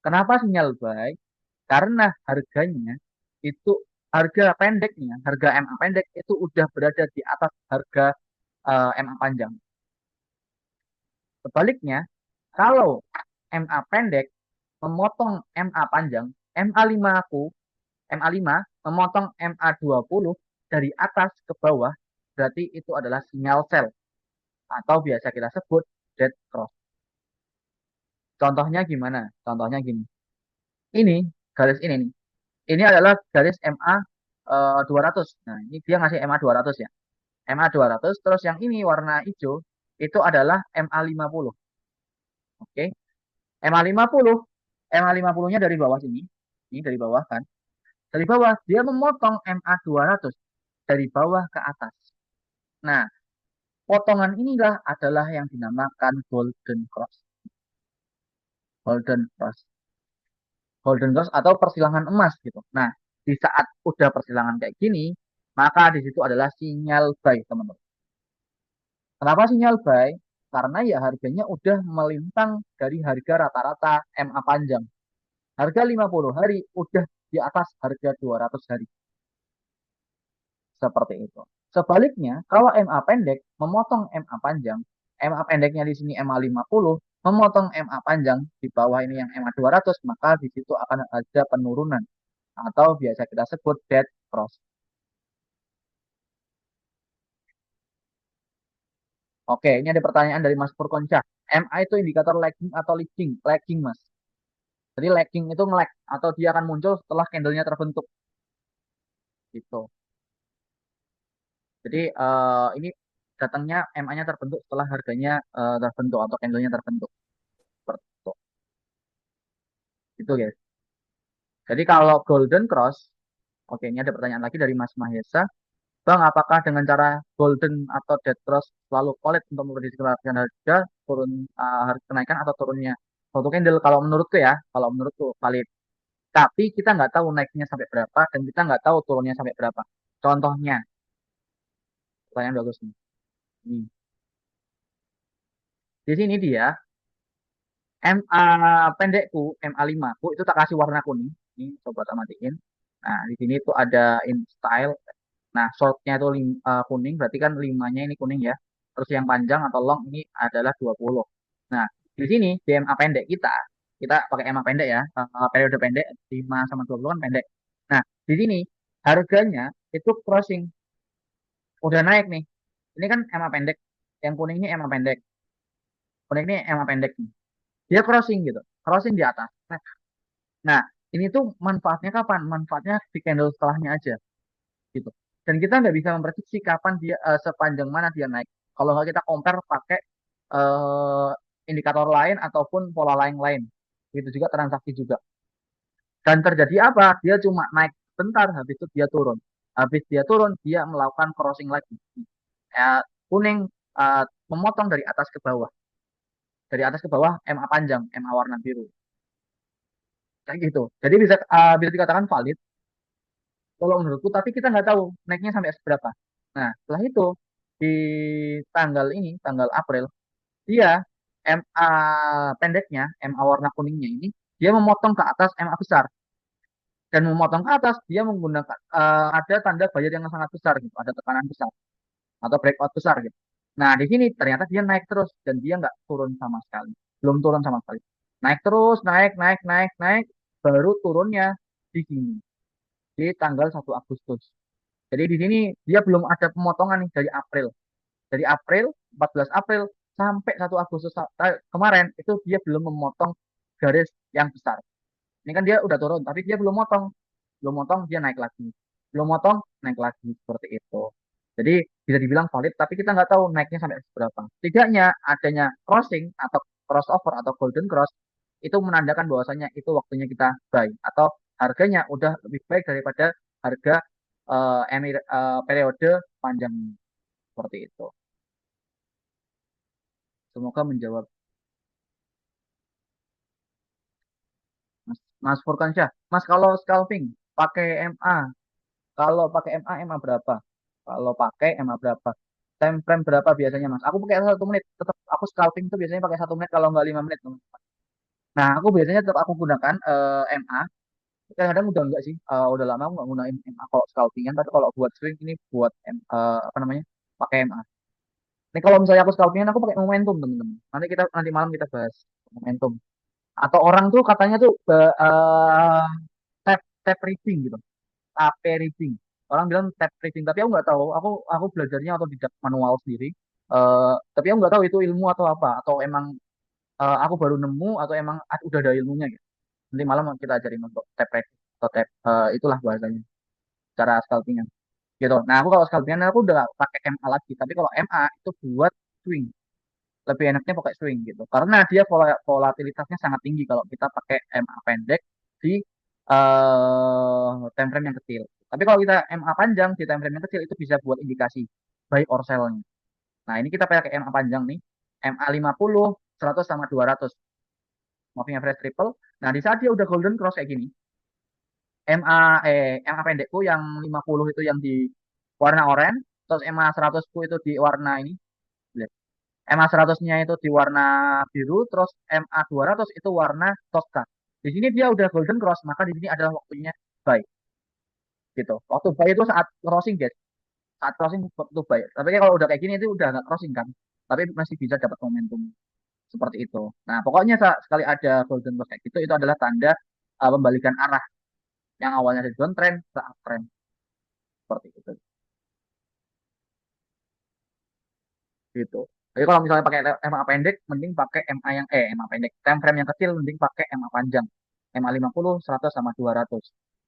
Kenapa sinyal buy? Karena harganya itu, harga pendeknya, harga MA pendek itu udah berada di atas harga MA panjang. Sebaliknya, kalau MA pendek memotong MA panjang, MA 5 aku, MA 5 memotong MA 20 dari atas ke bawah, berarti itu adalah sinyal sell atau biasa kita sebut dead cross. Contohnya gimana? Contohnya gini. Ini garis ini nih. Ini adalah garis MA 200. Nah, ini dia ngasih MA 200 ya. MA 200, terus yang ini warna hijau itu adalah MA 50. Oke. MA 50, MA 50-nya dari bawah sini. Ini dari bawah kan. Dari bawah dia memotong MA 200 dari bawah ke atas. Nah, potongan inilah adalah yang dinamakan golden cross. Golden cross. Golden cross atau persilangan emas gitu. Nah, di saat udah persilangan kayak gini, maka di situ adalah sinyal buy, teman-teman. Kenapa sinyal buy? Karena ya harganya udah melintang dari harga rata-rata MA panjang. Harga 50 hari udah di atas harga 200 hari. Seperti itu. Sebaliknya, kalau MA pendek memotong MA panjang, MA pendeknya di sini MA 50, memotong MA panjang di bawah ini yang MA 200, maka di situ akan ada penurunan atau biasa kita sebut dead cross. Oke, ini ada pertanyaan dari Mas Purkonca. MA itu indikator lagging atau leading? Lagging, Mas. Jadi lagging itu nge-lag atau dia akan muncul setelah candlenya terbentuk. Gitu. Jadi ini datangnya MA-nya terbentuk setelah harganya terbentuk atau candlenya terbentuk. Seperti itu. Gitu guys. Jadi kalau golden cross, oke ini ada pertanyaan lagi dari Mas Mahesa. Bang, apakah dengan cara golden atau dead cross selalu valid untuk memprediksi harga turun, harga kenaikan atau turunnya suatu candle? Kalau menurutku ya, kalau menurutku valid. Tapi kita nggak tahu naiknya sampai berapa dan kita nggak tahu turunnya sampai berapa. Contohnya, Pertanyaan bagus nih. Nih. Di sini dia MA pendekku, MA5 ku itu tak kasih warna kuning. Ini coba tak matiin. Nah, di sini tuh ada in style. Nah, shortnya itu kuning, berarti kan limanya ini kuning ya. Terus yang panjang atau long ini adalah 20. Nah, di sini di MA pendek kita pakai MA pendek ya, periode pendek 5 sama 20 kan pendek. Nah, di sini harganya itu crossing, udah naik nih. Ini kan MA pendek, yang kuning ini MA pendek, kuning ini MA pendek nih. Dia crossing gitu, crossing di atas. Nah, ini tuh manfaatnya kapan? Manfaatnya di candle setelahnya aja gitu. Dan kita nggak bisa memprediksi kapan dia sepanjang mana dia naik. Kalau nggak kita compare pakai eh, indikator lain ataupun pola lain-lain. Begitu juga transaksi juga. Dan terjadi apa? Dia cuma naik bentar, habis itu dia turun. Habis dia turun, dia melakukan crossing lagi. Kuning memotong dari atas ke bawah. Dari atas ke bawah MA panjang, MA warna biru. Kayak gitu. Jadi bisa dikatakan valid kalau menurutku, tapi kita nggak tahu naiknya sampai seberapa. Nah, setelah itu di tanggal ini, tanggal April, dia MA pendeknya, MA warna kuningnya ini, dia memotong ke atas MA besar. Dan memotong ke atas, dia menggunakan ada tanda bayar yang sangat besar gitu, ada tekanan besar atau breakout besar gitu. Nah, di sini ternyata dia naik terus dan dia nggak turun sama sekali, belum turun sama sekali. Naik terus, naik, naik, naik, naik, baru turunnya di sini di tanggal 1 Agustus. Jadi di sini dia belum ada pemotongan nih dari April. Dari April, 14 April sampai 1 Agustus kemarin itu dia belum memotong garis yang besar. Ini kan dia udah turun, tapi dia belum motong. Belum motong, dia naik lagi. Belum motong, naik lagi. Seperti itu. Jadi bisa dibilang valid, tapi kita nggak tahu naiknya sampai berapa. Tidaknya adanya crossing atau crossover atau golden cross itu menandakan bahwasanya itu waktunya kita buy atau harganya udah lebih baik daripada harga periode panjang seperti itu. Semoga menjawab Mas Furkansyah. Mas kalau scalping pakai MA, kalau pakai MA berapa? Kalau pakai MA berapa? Time frame berapa biasanya Mas? Aku pakai 1 menit. Tetap aku scalping itu biasanya pakai 1 menit kalau nggak 5 menit. Nah, aku biasanya tetap aku gunakan MA. Kadang-kadang udah enggak sih, udah lama aku nggak gunain MA kalau scalpingan. Tapi kalau buat swing ini buat apa namanya? Pakai MA. Ini kalau misalnya aku scalpingan aku pakai momentum teman-teman. Nanti malam kita bahas momentum. Atau orang tuh katanya tuh tap tap reading gitu, tape reading. Orang bilang tap reading, tapi aku nggak tahu. Aku belajarnya otodidak manual sendiri. Tapi aku nggak tahu itu ilmu atau apa, atau emang aku baru nemu atau emang udah ada ilmunya gitu. Nanti malam kita ajarin untuk tap reading atau tap itulah bahasanya, cara scalpingan gitu. Nah, aku kalau scalpingan aku udah pakai MA lagi, tapi kalau MA itu buat swing. Lebih enaknya pakai swing gitu karena dia volatilitasnya sangat tinggi kalau kita pakai MA pendek di time frame yang kecil. Tapi kalau kita MA panjang di time frame yang kecil itu bisa buat indikasi buy or sell-nya. Nah, ini kita pakai MA panjang nih. MA 50, 100 sama 200. Moving average triple. Nah, di saat dia udah golden cross kayak gini, MA pendekku yang 50 itu yang di warna oranye, terus MA 100 ku itu di warna ini. MA 100-nya itu di warna biru, terus MA 200 itu warna Tosca. Di sini dia udah golden cross, maka di sini adalah waktunya buy. Gitu. Waktu buy itu saat crossing, guys. Saat crossing waktu buy. Tapi kalau udah kayak gini itu udah nggak crossing kan. Tapi masih bisa dapat momentum seperti itu. Nah, pokoknya sekali ada golden cross kayak gitu, itu adalah tanda pembalikan arah yang awalnya dari downtrend ke uptrend seperti itu. Gitu. Jadi kalau misalnya pakai MA pendek, mending pakai MA pendek. Time frame yang kecil, mending pakai MA panjang. MA 50, 100 sama 200.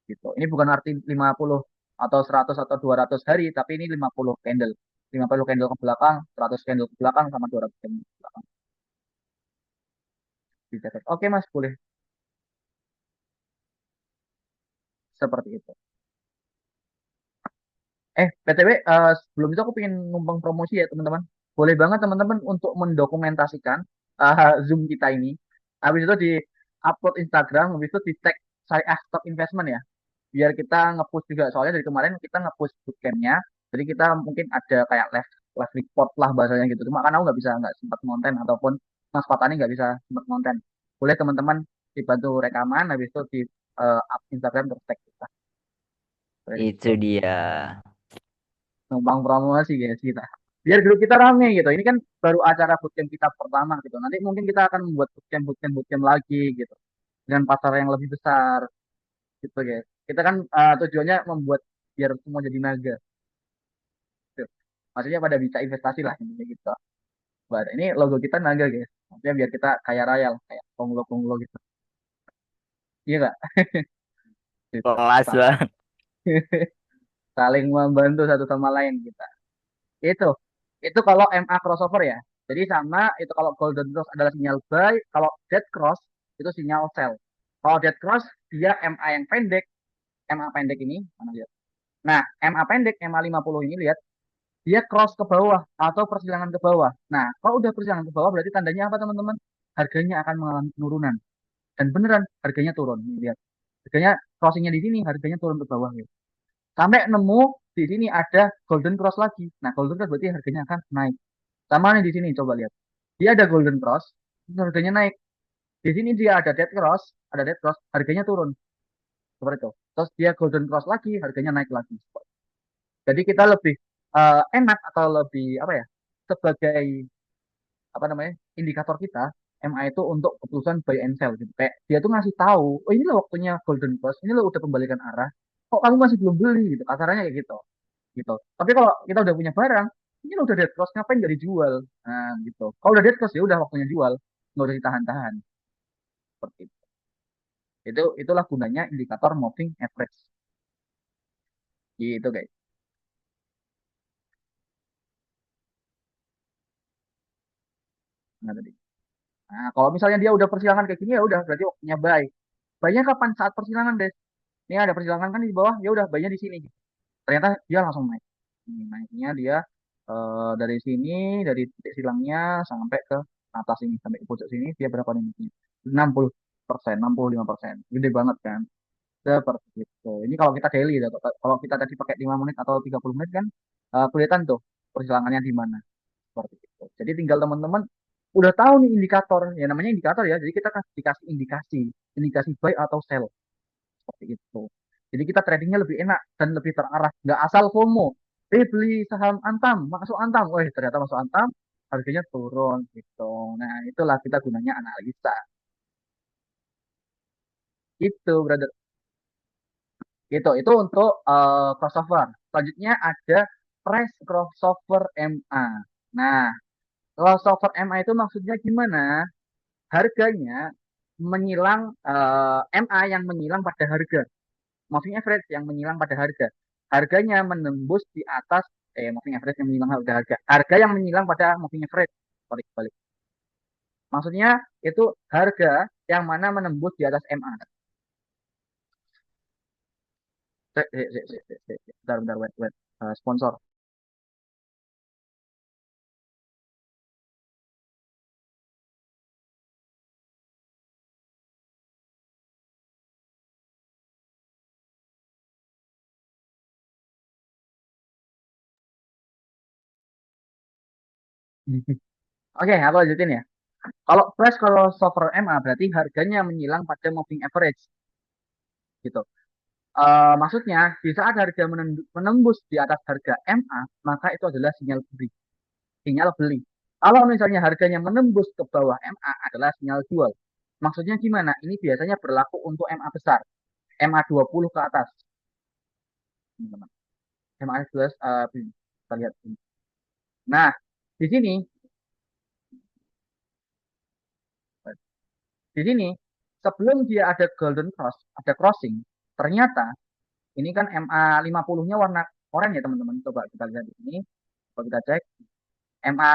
Gitu. Ini bukan arti 50 atau 100 atau 200 hari, tapi ini 50 candle. 50 candle ke belakang, 100 candle ke belakang, sama 200 candle ke belakang. Dicatat. Oke Mas, boleh. Seperti itu. BTW, sebelum itu aku pengen numpang promosi ya teman-teman. Boleh banget teman-teman untuk mendokumentasikan Zoom kita ini. Habis itu di upload Instagram, habis itu di tag Syariah Stock Investment ya. Biar kita nge-push juga. Soalnya dari kemarin kita nge-push bootcampnya. Jadi kita mungkin ada kayak live report lah bahasanya gitu. Cuma kan aku nggak sempat konten ataupun Mas Fatani nggak bisa sempat konten. Boleh teman-teman dibantu rekaman, habis itu di up Instagram terus tag kita. Itu Gitu. dia. Numpang promosi guys kita. Biar grup kita rame gitu. Ini kan baru acara bootcamp kita pertama gitu. Nanti mungkin kita akan membuat bootcamp lagi gitu. Dengan pasar yang lebih besar gitu guys. Kita kan tujuannya membuat biar semua jadi naga. Gitu. Maksudnya pada bisa investasi lah intinya gitu. Ini logo kita naga guys. Maksudnya biar kita kaya raya lah, kayak penglo-penglo gitu. Iya nggak? Gitu. Kelas banget. Saling membantu satu sama lain kita. Itu. Itu kalau MA crossover ya. Jadi sama itu kalau golden cross adalah sinyal buy, kalau dead cross itu sinyal sell. Kalau dead cross dia MA yang pendek, MA pendek ini mana lihat. Nah, MA pendek MA 50 ini lihat dia cross ke bawah atau persilangan ke bawah. Nah, kalau udah persilangan ke bawah berarti tandanya apa teman-teman? Harganya akan mengalami penurunan. Dan beneran harganya turun. Nih, lihat. Harganya crossingnya di sini harganya turun ke bawah gitu. Sampai nemu di sini ada golden cross lagi. Nah, golden cross berarti harganya akan naik. Sama nih di sini coba lihat. Dia ada golden cross, terus harganya naik. Di sini dia ada dead cross, harganya turun. Seperti itu. Terus dia golden cross lagi, harganya naik lagi. Jadi kita lebih enak atau lebih apa ya? Sebagai apa namanya? Indikator kita MA itu untuk keputusan buy and sell gitu. Kayak dia tuh ngasih tahu, oh ini loh waktunya golden cross, ini loh udah pembalikan arah. Kok kamu masih belum beli gitu? Kasarannya kayak gitu. Gitu. Tapi kalau kita udah punya barang, ini lo udah dead cross ngapain gak dijual? Nah, gitu. Kalau udah dead cross ya udah waktunya jual, nggak usah ditahan-tahan. Seperti itu. Itulah gunanya indikator moving average. Gitu guys. Nah, tadi. Nah, kalau misalnya dia udah persilangan kayak gini ya udah berarti waktunya buy. Buy-nya kapan? Saat persilangan, guys. Ini ada persilangan kan di bawah, ya udah buy-nya di sini. Ternyata dia langsung naik. Ini naiknya dia dari sini, dari titik silangnya sampai ke atas ini, sampai ke pojok sini, dia berapa nih? 60%, 65%. Gede banget kan? Seperti itu. Ini kalau kita daily, ya. Kalau kita tadi pakai 5 menit atau 30 menit kan, kelihatan tuh persilangannya di mana. Seperti itu. Jadi tinggal teman-teman udah tahu nih indikator, ya namanya indikator ya. Jadi kita dikasih indikasi, indikasi buy atau sell. Seperti itu. Jadi kita tradingnya lebih enak dan lebih terarah. Nggak asal FOMO. Beli saham Antam, masuk Antam. Wah, ternyata masuk Antam, harganya turun gitu. Nah, itulah kita gunanya analisa. Itu, brother. Itu untuk crossover. Selanjutnya ada price crossover MA. Nah, crossover MA itu maksudnya gimana? Harganya menyilang MA yang menyilang pada harga. Moving average yang menyilang pada harga. Harganya menembus di atas moving average yang menyilang pada harga. Harga yang menyilang pada moving average. Balik-balik. Maksudnya itu harga yang mana menembus di atas MA. Bentar, bentar, wait. Sponsor. Oke, aku lanjutin ya. Kalau software MA berarti harganya menyilang pada moving average gitu. Maksudnya di saat harga menembus di atas harga MA, maka itu adalah sinyal beli. Sinyal beli. Kalau misalnya harganya menembus ke bawah MA adalah sinyal jual. Maksudnya gimana? Ini biasanya berlaku untuk MA besar, MA 20 ke atas. Teman-teman. MA 11 kita lihat ini. Nah, di sini di sini sebelum dia ada golden cross, ada crossing, ternyata ini kan MA 50-nya warna oranye ya teman-teman. Coba kita lihat di sini. Coba kita cek. MA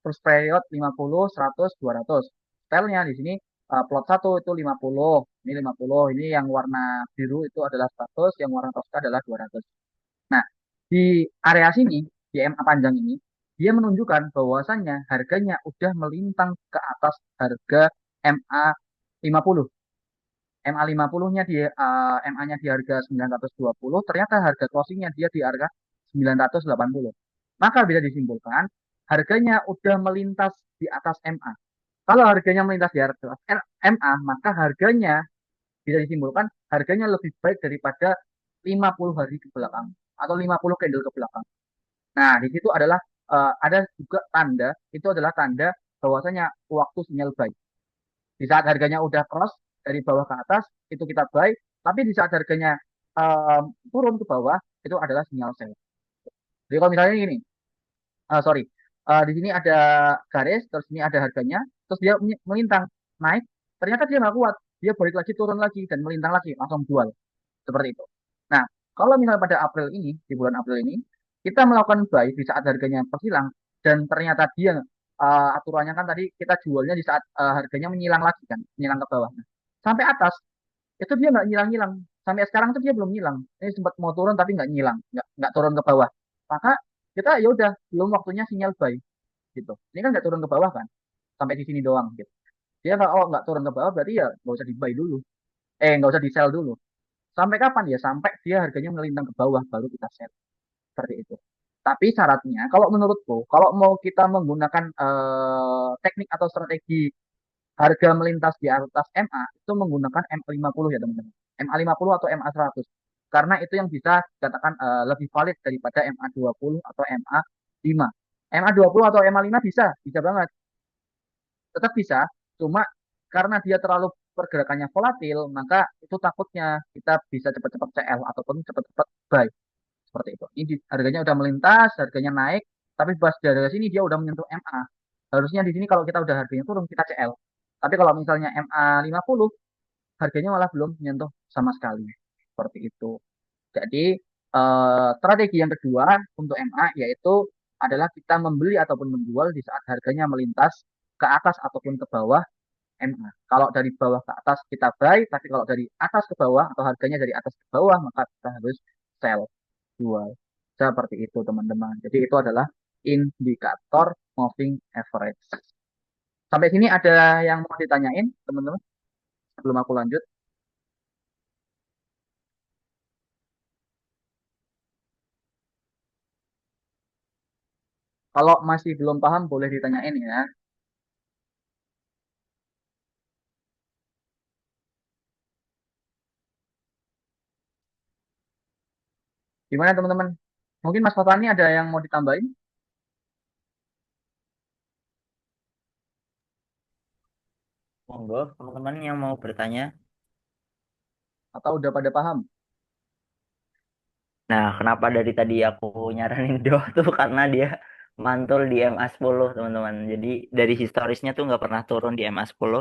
first period 50, 100, 200. Stylenya di sini plot 1 itu 50, ini 50, ini yang warna biru itu adalah 100, yang warna toska adalah 200. Nah, di area sini, di MA panjang ini, dia menunjukkan bahwasannya harganya udah melintang ke atas harga MA 50. MA 50-nya di MA-nya di harga 920, ternyata harga closingnya dia di harga 980. Maka bisa disimpulkan harganya udah melintas di atas MA. Kalau harganya melintas di atas MA, maka harganya bisa disimpulkan harganya lebih baik daripada 50 hari ke belakang atau 50 candle ke belakang. Nah, di situ adalah ada juga tanda, itu adalah tanda bahwasanya waktu sinyal buy. Di saat harganya udah cross dari bawah ke atas, itu kita buy. Tapi di saat harganya turun ke bawah, itu adalah sinyal sell. Jadi kalau misalnya gini, sorry, di sini ada garis, terus ini ada harganya, terus dia melintang naik, ternyata dia nggak kuat, dia balik lagi turun lagi dan melintang lagi, langsung jual seperti itu. Nah, kalau misalnya pada April ini, di bulan April ini, kita melakukan buy di saat harganya persilang dan ternyata dia aturannya kan tadi kita jualnya di saat harganya menyilang lagi kan, menyilang ke bawah. Nah, sampai atas itu dia nggak nyilang-nyilang. Sampai sekarang tuh dia belum nyilang. Ini sempat mau turun tapi nggak nyilang, nggak turun ke bawah. Maka kita ya udah belum waktunya sinyal buy gitu. Ini kan nggak turun ke bawah kan, sampai di sini doang gitu. Dia kalau nggak turun ke bawah berarti ya nggak usah di buy dulu. Nggak usah di sell dulu. Sampai kapan ya? Sampai dia harganya melintang ke bawah baru kita sell. Seperti itu. Tapi syaratnya, kalau menurutku, kalau mau kita menggunakan teknik atau strategi harga melintas di atas MA, itu menggunakan MA50 ya teman-teman. MA50 atau MA100. Karena itu yang bisa dikatakan lebih valid daripada MA20 atau MA5. MA20 atau MA5 bisa banget. Tetap bisa, cuma karena dia terlalu pergerakannya volatil, maka itu takutnya kita bisa cepat-cepat CL ataupun cepat-cepat buy. Seperti itu. Ini harganya udah melintas, harganya naik, tapi pas dari sini dia udah menyentuh MA. Harusnya di sini kalau kita udah harganya turun, kita CL. Tapi kalau misalnya MA50, harganya malah belum menyentuh sama sekali. Seperti itu. Jadi, strategi yang kedua untuk MA yaitu adalah kita membeli ataupun menjual di saat harganya melintas ke atas ataupun ke bawah MA. Kalau dari bawah ke atas kita buy, tapi kalau dari atas ke bawah atau harganya dari atas ke bawah maka kita harus sell, jual. Seperti itu teman-teman. Jadi itu adalah indikator moving average. Sampai sini ada yang mau ditanyain teman-teman sebelum aku lanjut? Kalau masih belum paham boleh ditanyain ya. Gimana teman-teman? Mungkin Mas Fatani ada yang mau ditambahin Monggo, teman-teman yang mau bertanya. atau udah pada paham? Nah, kenapa dari tadi aku nyaranin Doh tuh karena dia mantul di MA10, teman-teman. Jadi dari historisnya tuh nggak pernah turun di MA10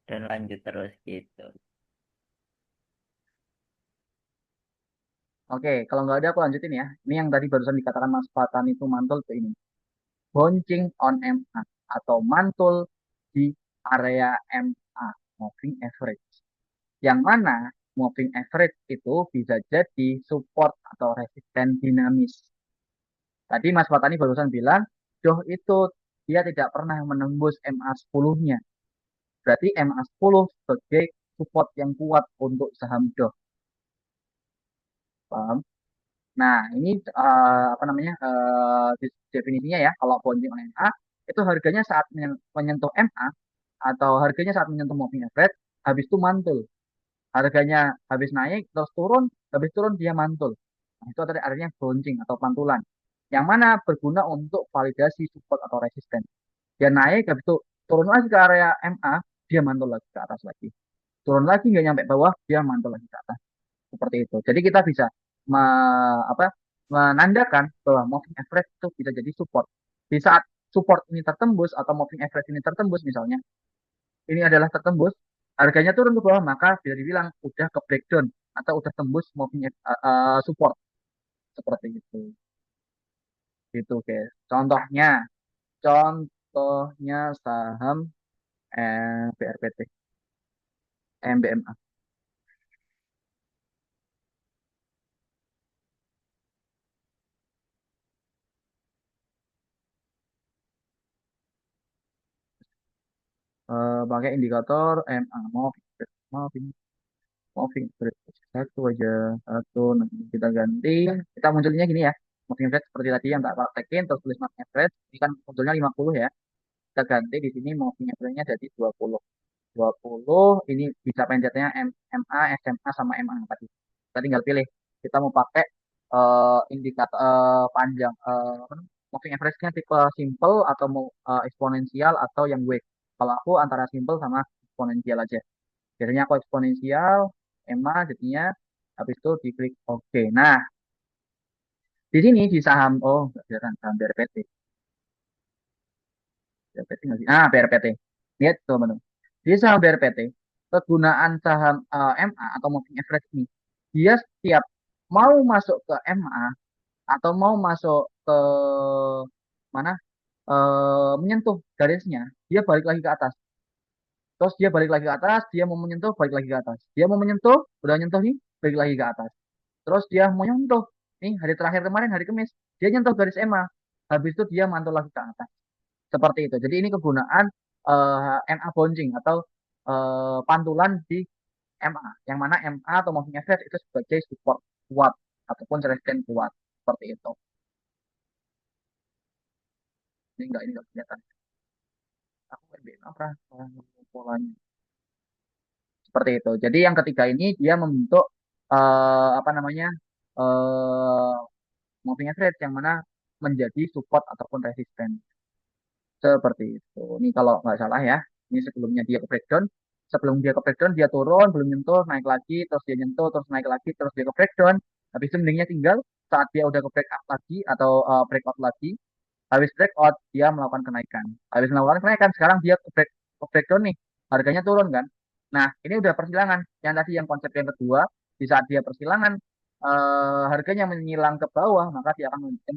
dan lanjut terus gitu. Oke, kalau nggak ada aku lanjutin ya. Ini yang tadi barusan dikatakan Mas Fatani itu mantul ke ini. Bouncing on MA atau mantul di area MA, moving average. Yang mana moving average itu bisa jadi support atau resisten dinamis. Tadi Mas Fatani barusan bilang, Doh itu dia tidak pernah menembus MA10-nya. Berarti MA10 sebagai support yang kuat untuk saham Doh. Paham? Nah, ini apa namanya definisinya ya. Kalau bonding on MA itu harganya saat menyentuh MA atau harganya saat menyentuh moving average, habis itu mantul. Harganya habis naik terus turun, habis turun dia mantul. Nah, itu artinya bouncing atau pantulan. Yang mana berguna untuk validasi support atau resisten. Dia naik, habis itu turun lagi ke area MA, dia mantul lagi ke atas lagi. Turun lagi nggak nyampe bawah, dia mantul lagi ke atas. Seperti itu. Jadi kita bisa me, apa, menandakan bahwa moving average itu bisa jadi support. Di saat support ini tertembus atau moving average ini tertembus misalnya, ini adalah tertembus, harganya turun ke bawah, maka bisa dibilang udah ke breakdown atau udah tembus moving support seperti itu. Gitu, guys. Contohnya saham BRPT, MBMA. Pakai indikator MA, moving, moving average satu aja, satu. Nanti kita ganti, kita munculnya gini ya. moving average seperti tadi yang tak praktekin, terus tulis moving average, ini kan munculnya 50 ya. Kita ganti di sini moving average-nya jadi 20. 20 ini bisa pencetnya MA, SMA sama MA tadi. Kita tinggal pilih. Kita mau pakai indikator panjang moving average-nya tipe simple atau mau eksponensial atau yang wave. Kalau aku antara simple sama eksponensial aja. Biasanya aku eksponensial, MA jadinya habis itu diklik oke. Nah, di sini di saham nggak kelihatan saham BRPT. BRPT nggak sih? BRPT. Lihat teman-teman. Di saham BRPT, kegunaan saham MA atau moving average ini, dia setiap mau masuk ke MA atau mau masuk ke mana menyentuh garisnya, dia balik lagi ke atas. Terus dia balik lagi ke atas, dia mau menyentuh, balik lagi ke atas. Dia mau menyentuh, udah nyentuh nih, balik lagi ke atas. Terus dia mau nyentuh, nih hari terakhir kemarin, hari Kamis, dia nyentuh garis EMA. Habis itu dia mantul lagi ke atas. Seperti itu. Jadi ini kegunaan MA bouncing atau pantulan di MA. Yang mana MA atau moving average itu sebagai support kuat ataupun resisten kuat. Seperti itu. Ini enggak kelihatan. Aku apa polanya. Seperti itu. Jadi yang ketiga ini dia membentuk apa namanya eh moving average yang mana menjadi support ataupun resisten. Seperti itu. Ini kalau nggak salah ya. Ini sebelumnya dia ke breakdown. Sebelum dia ke breakdown, dia turun, belum nyentuh, naik lagi, terus dia nyentuh, terus naik lagi, terus dia ke breakdown. Habis itu mendingnya tinggal saat dia udah ke break up lagi atau breakout lagi. Habis breakout, dia melakukan kenaikan. Habis melakukan kenaikan, sekarang dia ke breakdown nih. Harganya turun kan. Nah, ini udah persilangan. Yang tadi yang konsep yang kedua, di saat dia persilangan, harganya menyilang ke bawah, maka dia akan melanjutkan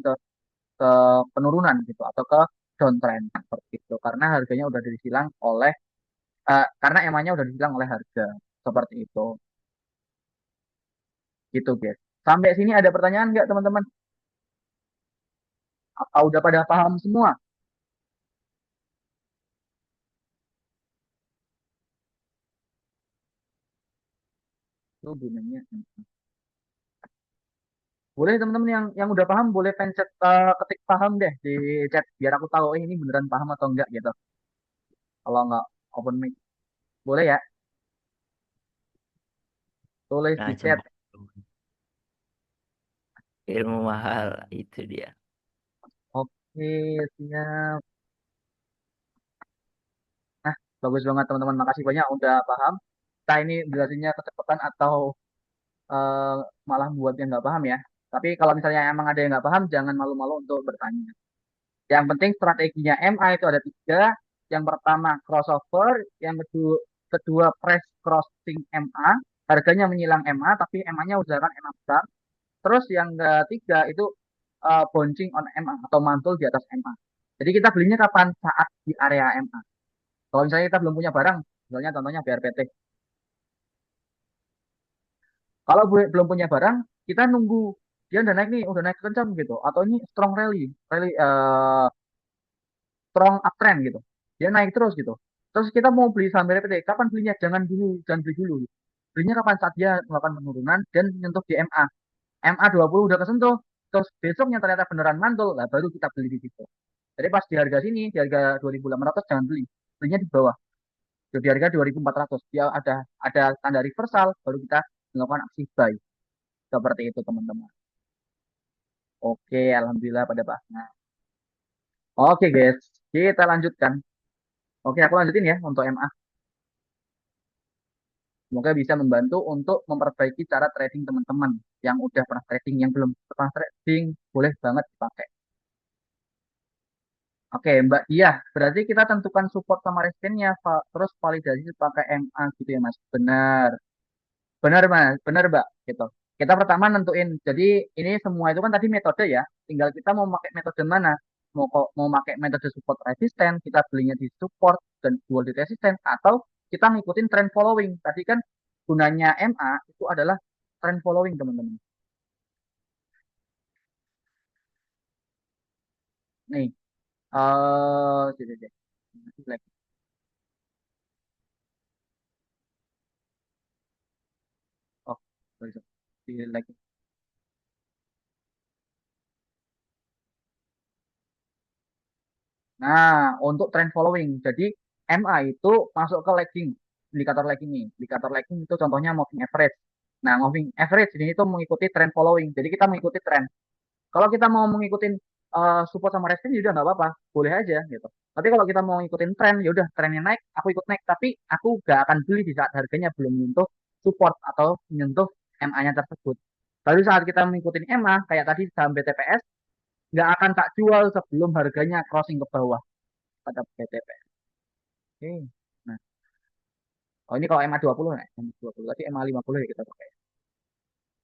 ke penurunan gitu atau ke downtrend seperti itu karena harganya udah disilang oleh karena emangnya udah disilang oleh harga seperti itu gitu guys. Sampai sini ada pertanyaan nggak teman-teman? Apa udah pada paham semua? Itu gunanya. Boleh teman-teman yang udah paham boleh pencet ketik paham deh di chat biar aku tahu ini beneran paham atau enggak gitu. Kalau nggak open mic boleh ya tulis di Nah, chat. coba ilmu mahal itu dia. Oke, siap. Nah, bagus banget teman-teman. Makasih banyak udah paham. Kita ini jelasinnya kecepatan atau eh, malah buat yang nggak paham ya. Tapi kalau misalnya emang ada yang nggak paham, jangan malu-malu untuk bertanya. Yang penting strateginya MA itu ada tiga. Yang pertama crossover, yang kedua press crossing MA, harganya menyilang MA, tapi MA-nya usahakan MA besar. Terus yang ketiga itu bouncing on MA atau mantul di atas MA. Jadi kita belinya kapan? Saat di area MA. Kalau misalnya kita belum punya barang, misalnya contohnya BRPT. Kalau belum punya barang, kita nunggu dia udah naik nih, udah naik kencang gitu. Atau ini strong rally, rally strong uptrend gitu. Dia naik terus gitu. Terus kita mau beli saham BRPT, kapan belinya? Jangan dulu, jangan beli dulu. Belinya kapan? Saat dia melakukan penurunan dan menyentuh di MA. MA 20 udah kesentuh. Terus besoknya ternyata beneran mantul, lah baru kita beli di situ. Jadi pas di harga sini, di harga 2.800 jangan beli. Belinya di bawah. Jadi di harga 2.400. Dia ada tanda reversal, baru kita melakukan aksi buy. Seperti itu teman-teman. Oke, alhamdulillah pada Pak. Oke guys, kita lanjutkan. Oke, aku lanjutin ya untuk MA. Semoga bisa membantu untuk memperbaiki cara trading teman-teman yang udah pernah trading, yang belum pernah trading, boleh banget dipakai. Oke, Mbak Iya, berarti kita tentukan support sama resistance-nya, terus validasi pakai MA gitu ya, Mas. Benar. Benar, Mas. Benar, Mbak. Gitu. Kita pertama nentuin. Jadi ini semua itu kan tadi metode ya. Tinggal kita mau pakai metode mana. Mau pakai metode support resisten, kita belinya di support dan jual di resisten atau kita ngikutin trend following. Tadi kan gunanya MA itu adalah trend following, teman-teman. Nih, jadi deh. Oh, sorry, sorry. Di like. Nah, untuk trend following. Jadi MA itu masuk ke lagging, indikator lagging nih. Indikator lagging itu contohnya moving average. Nah, moving average ini itu mengikuti trend following. Jadi kita mengikuti trend. Kalau kita mau mengikuti support sama resistance ya udah nggak apa-apa, boleh aja gitu. Tapi kalau kita mau ngikutin tren, ya udah trennya naik, aku ikut naik. Tapi aku nggak akan beli di saat harganya belum menyentuh support atau menyentuh MA-nya tersebut. Lalu saat kita mengikuti MA, kayak tadi saham BTPS, nggak akan tak jual sebelum harganya crossing ke bawah pada BTPS. Oke. Nah, oh ini kalau MA 20 ya, MA 20. Tadi MA 50 ya kita pakai.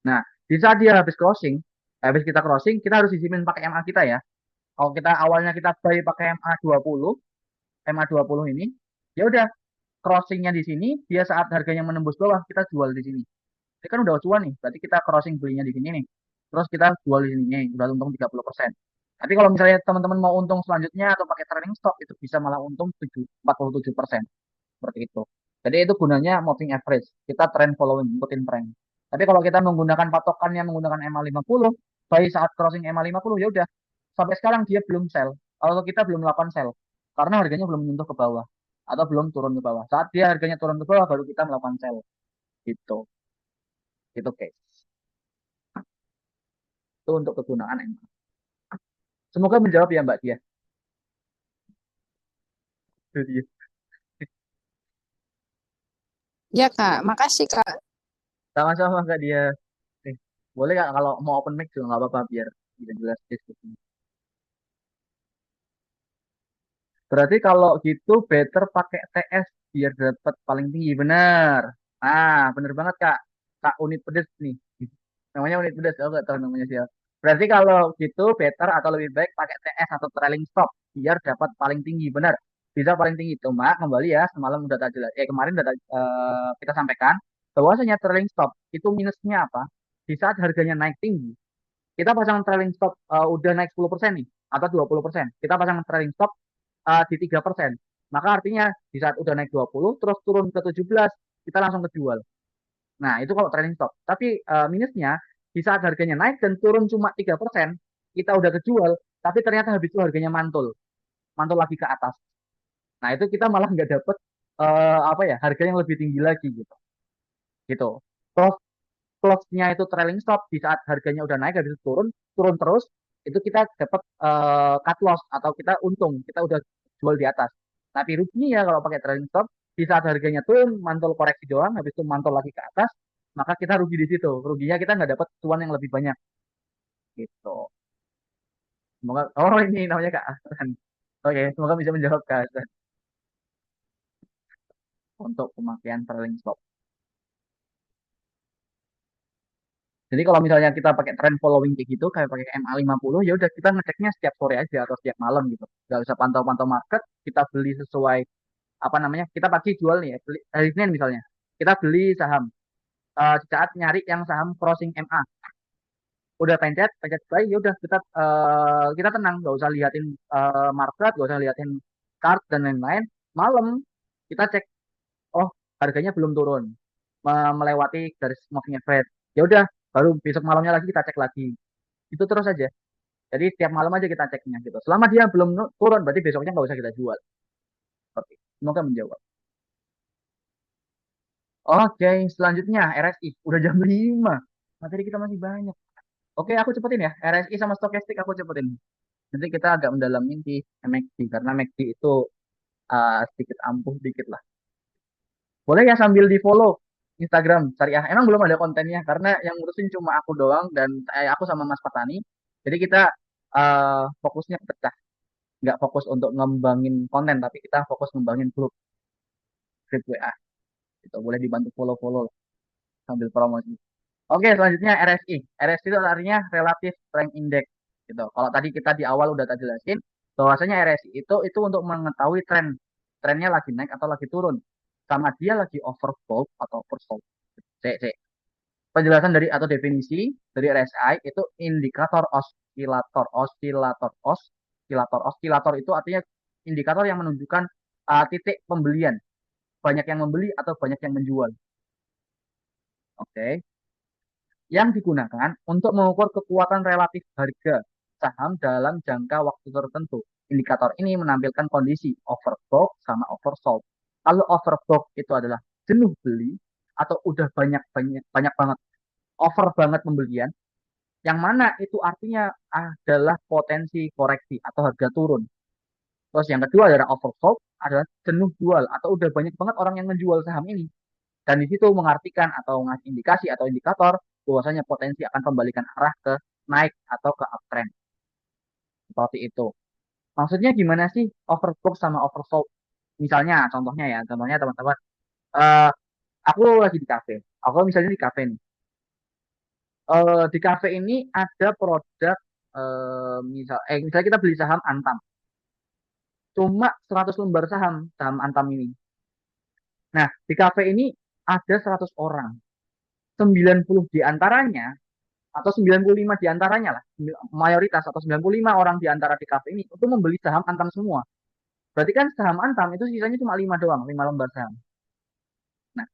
Nah, di saat dia habis crossing, habis kita crossing, kita harus izinin pakai MA kita ya. Kalau kita awalnya kita buy pakai MA20 ini, ya udah crossingnya di sini, dia saat harganya menembus bawah, kita jual di sini. Ini kan udah cuan nih, berarti kita crossing belinya di sini nih. Terus kita jual di sini nih, udah untung 30%. Tapi kalau misalnya teman-teman mau untung selanjutnya atau pakai trailing stop, itu bisa malah untung 47%. Seperti itu. Jadi itu gunanya moving average. Kita trend following, ikutin trend. Tapi kalau kita menggunakan patokannya menggunakan MA50, baik saat crossing MA50 ya udah sampai sekarang dia belum sell. Kalau kita belum melakukan sell karena harganya belum menyentuh ke bawah atau belum turun ke bawah. Saat dia harganya turun ke bawah baru kita melakukan sell. Gitu. Itu case. Itu untuk kegunaan MA. Semoga menjawab ya Mbak Dia. Itu dia. Ya, Kak. Makasih, Kak. Sama-sama Kak Dia. Boleh Kak kalau mau open mic juga nggak apa-apa biar bisa jelas diskusi. Berarti kalau gitu better pakai TS biar dapat paling tinggi, bener. Ah, bener banget Kak. Kak unit pedes nih. Namanya unit pedes, aku nggak tahu namanya siapa. Berarti kalau gitu better atau lebih baik pakai TS atau trailing stop biar dapat paling tinggi, bener. Bisa paling tinggi. Cuma kembali ya, semalam udah tadi, kemarin udah kita sampaikan bahwasanya trailing stop itu minusnya apa? Di saat harganya naik tinggi, kita pasang trailing stop udah naik 10% nih atau 20%. Kita pasang trailing stop di 3%. Maka artinya di saat udah naik 20 terus turun ke 17 kita langsung kejual. Nah, itu kalau trailing stop. Tapi minusnya di saat harganya naik dan turun cuma 3%, kita udah kejual, tapi ternyata habis itu harganya mantul. Mantul lagi ke atas. Nah, itu kita malah nggak dapet apa ya, harga yang lebih tinggi lagi gitu. Gitu. Terus close-nya itu trailing stop di saat harganya udah naik habis itu turun, turun terus, itu kita dapat cut loss atau kita untung, kita udah jual di atas. Tapi ruginya kalau pakai trailing stop di saat harganya turun, mantul koreksi doang, habis itu mantul lagi ke atas, maka kita rugi di situ. Ruginya kita nggak dapat cuan yang lebih banyak gitu. Semoga oh ini namanya Kak Hasan. Oke, semoga bisa menjawab Kak Hasan untuk pemakaian trailing stop. Jadi kalau misalnya kita pakai trend following kayak gitu, kayak pakai MA50, ya udah kita ngeceknya setiap sore aja atau setiap malam gitu. Gak usah pantau-pantau market, kita beli sesuai apa namanya, kita pagi jual nih, ya, beli, hari Senin misalnya, kita beli saham, saat nyari yang saham crossing MA, udah pencet, pencet buy, ya udah kita tenang, gak usah liatin market, gak usah liatin chart dan lain-lain. Malam kita cek, oh harganya belum turun, melewati garis moving average. Ya udah, baru besok malamnya lagi kita cek lagi. Itu terus aja. Jadi setiap malam aja kita ceknya gitu. Selama dia belum turun, berarti besoknya nggak usah kita jual. Seperti itu. Semoga menjawab. Oke, selanjutnya RSI. Udah jam 5. Materi kita masih banyak. Oke, aku cepetin ya. RSI sama stokastik aku cepetin. Nanti kita agak mendalamin di MACD. Karena MACD itu sedikit ampuh dikit lah. Boleh ya sambil di follow Instagram Syariah. Emang belum ada kontennya. Karena yang ngurusin cuma aku doang. Dan aku sama Mas Patani. Jadi kita fokusnya pecah. Nggak fokus untuk ngembangin konten, tapi kita fokus ngembangin grup WA. Itu boleh dibantu follow-follow sambil promosi. Oke, selanjutnya RSI. RSI itu artinya Relative Strength Index. Gitu. Kalau tadi kita di awal udah tadi jelasin, bahwasanya RSI itu untuk mengetahui trennya lagi naik atau lagi turun, sama dia lagi overbought atau oversold. Cek, cek. Penjelasan dari atau definisi dari RSI itu indikator oscillator itu artinya indikator yang menunjukkan titik pembelian, banyak yang membeli atau banyak yang menjual. Oke, yang digunakan untuk mengukur kekuatan relatif harga saham dalam jangka waktu tertentu. indikator ini menampilkan kondisi overbought sama oversold. Kalau overbought itu adalah jenuh beli atau udah banyak banget over banget pembelian, yang mana itu artinya adalah potensi koreksi atau harga turun. Terus yang kedua adalah oversold, adalah jenuh jual atau udah banyak banget orang yang menjual saham ini. Dan di situ mengartikan atau ngasih indikasi atau indikator bahwasanya potensi akan kembalikan arah ke naik atau ke uptrend. Seperti itu. Maksudnya gimana sih overbook sama oversold? Misalnya, contohnya teman-teman, eh aku lagi di kafe. Aku misalnya di kafe nih. Di kafe ini ada produk, misalnya kita beli saham Antam. Cuma 100 lembar saham Antam ini. Nah, di kafe ini ada 100 orang. 90 di antaranya atau 95 di antaranya lah, mayoritas atau 95 orang di antara di kafe ini itu membeli saham Antam semua. Berarti kan saham Antam itu sisanya cuma 5 doang, 5 lembar saham. Nah,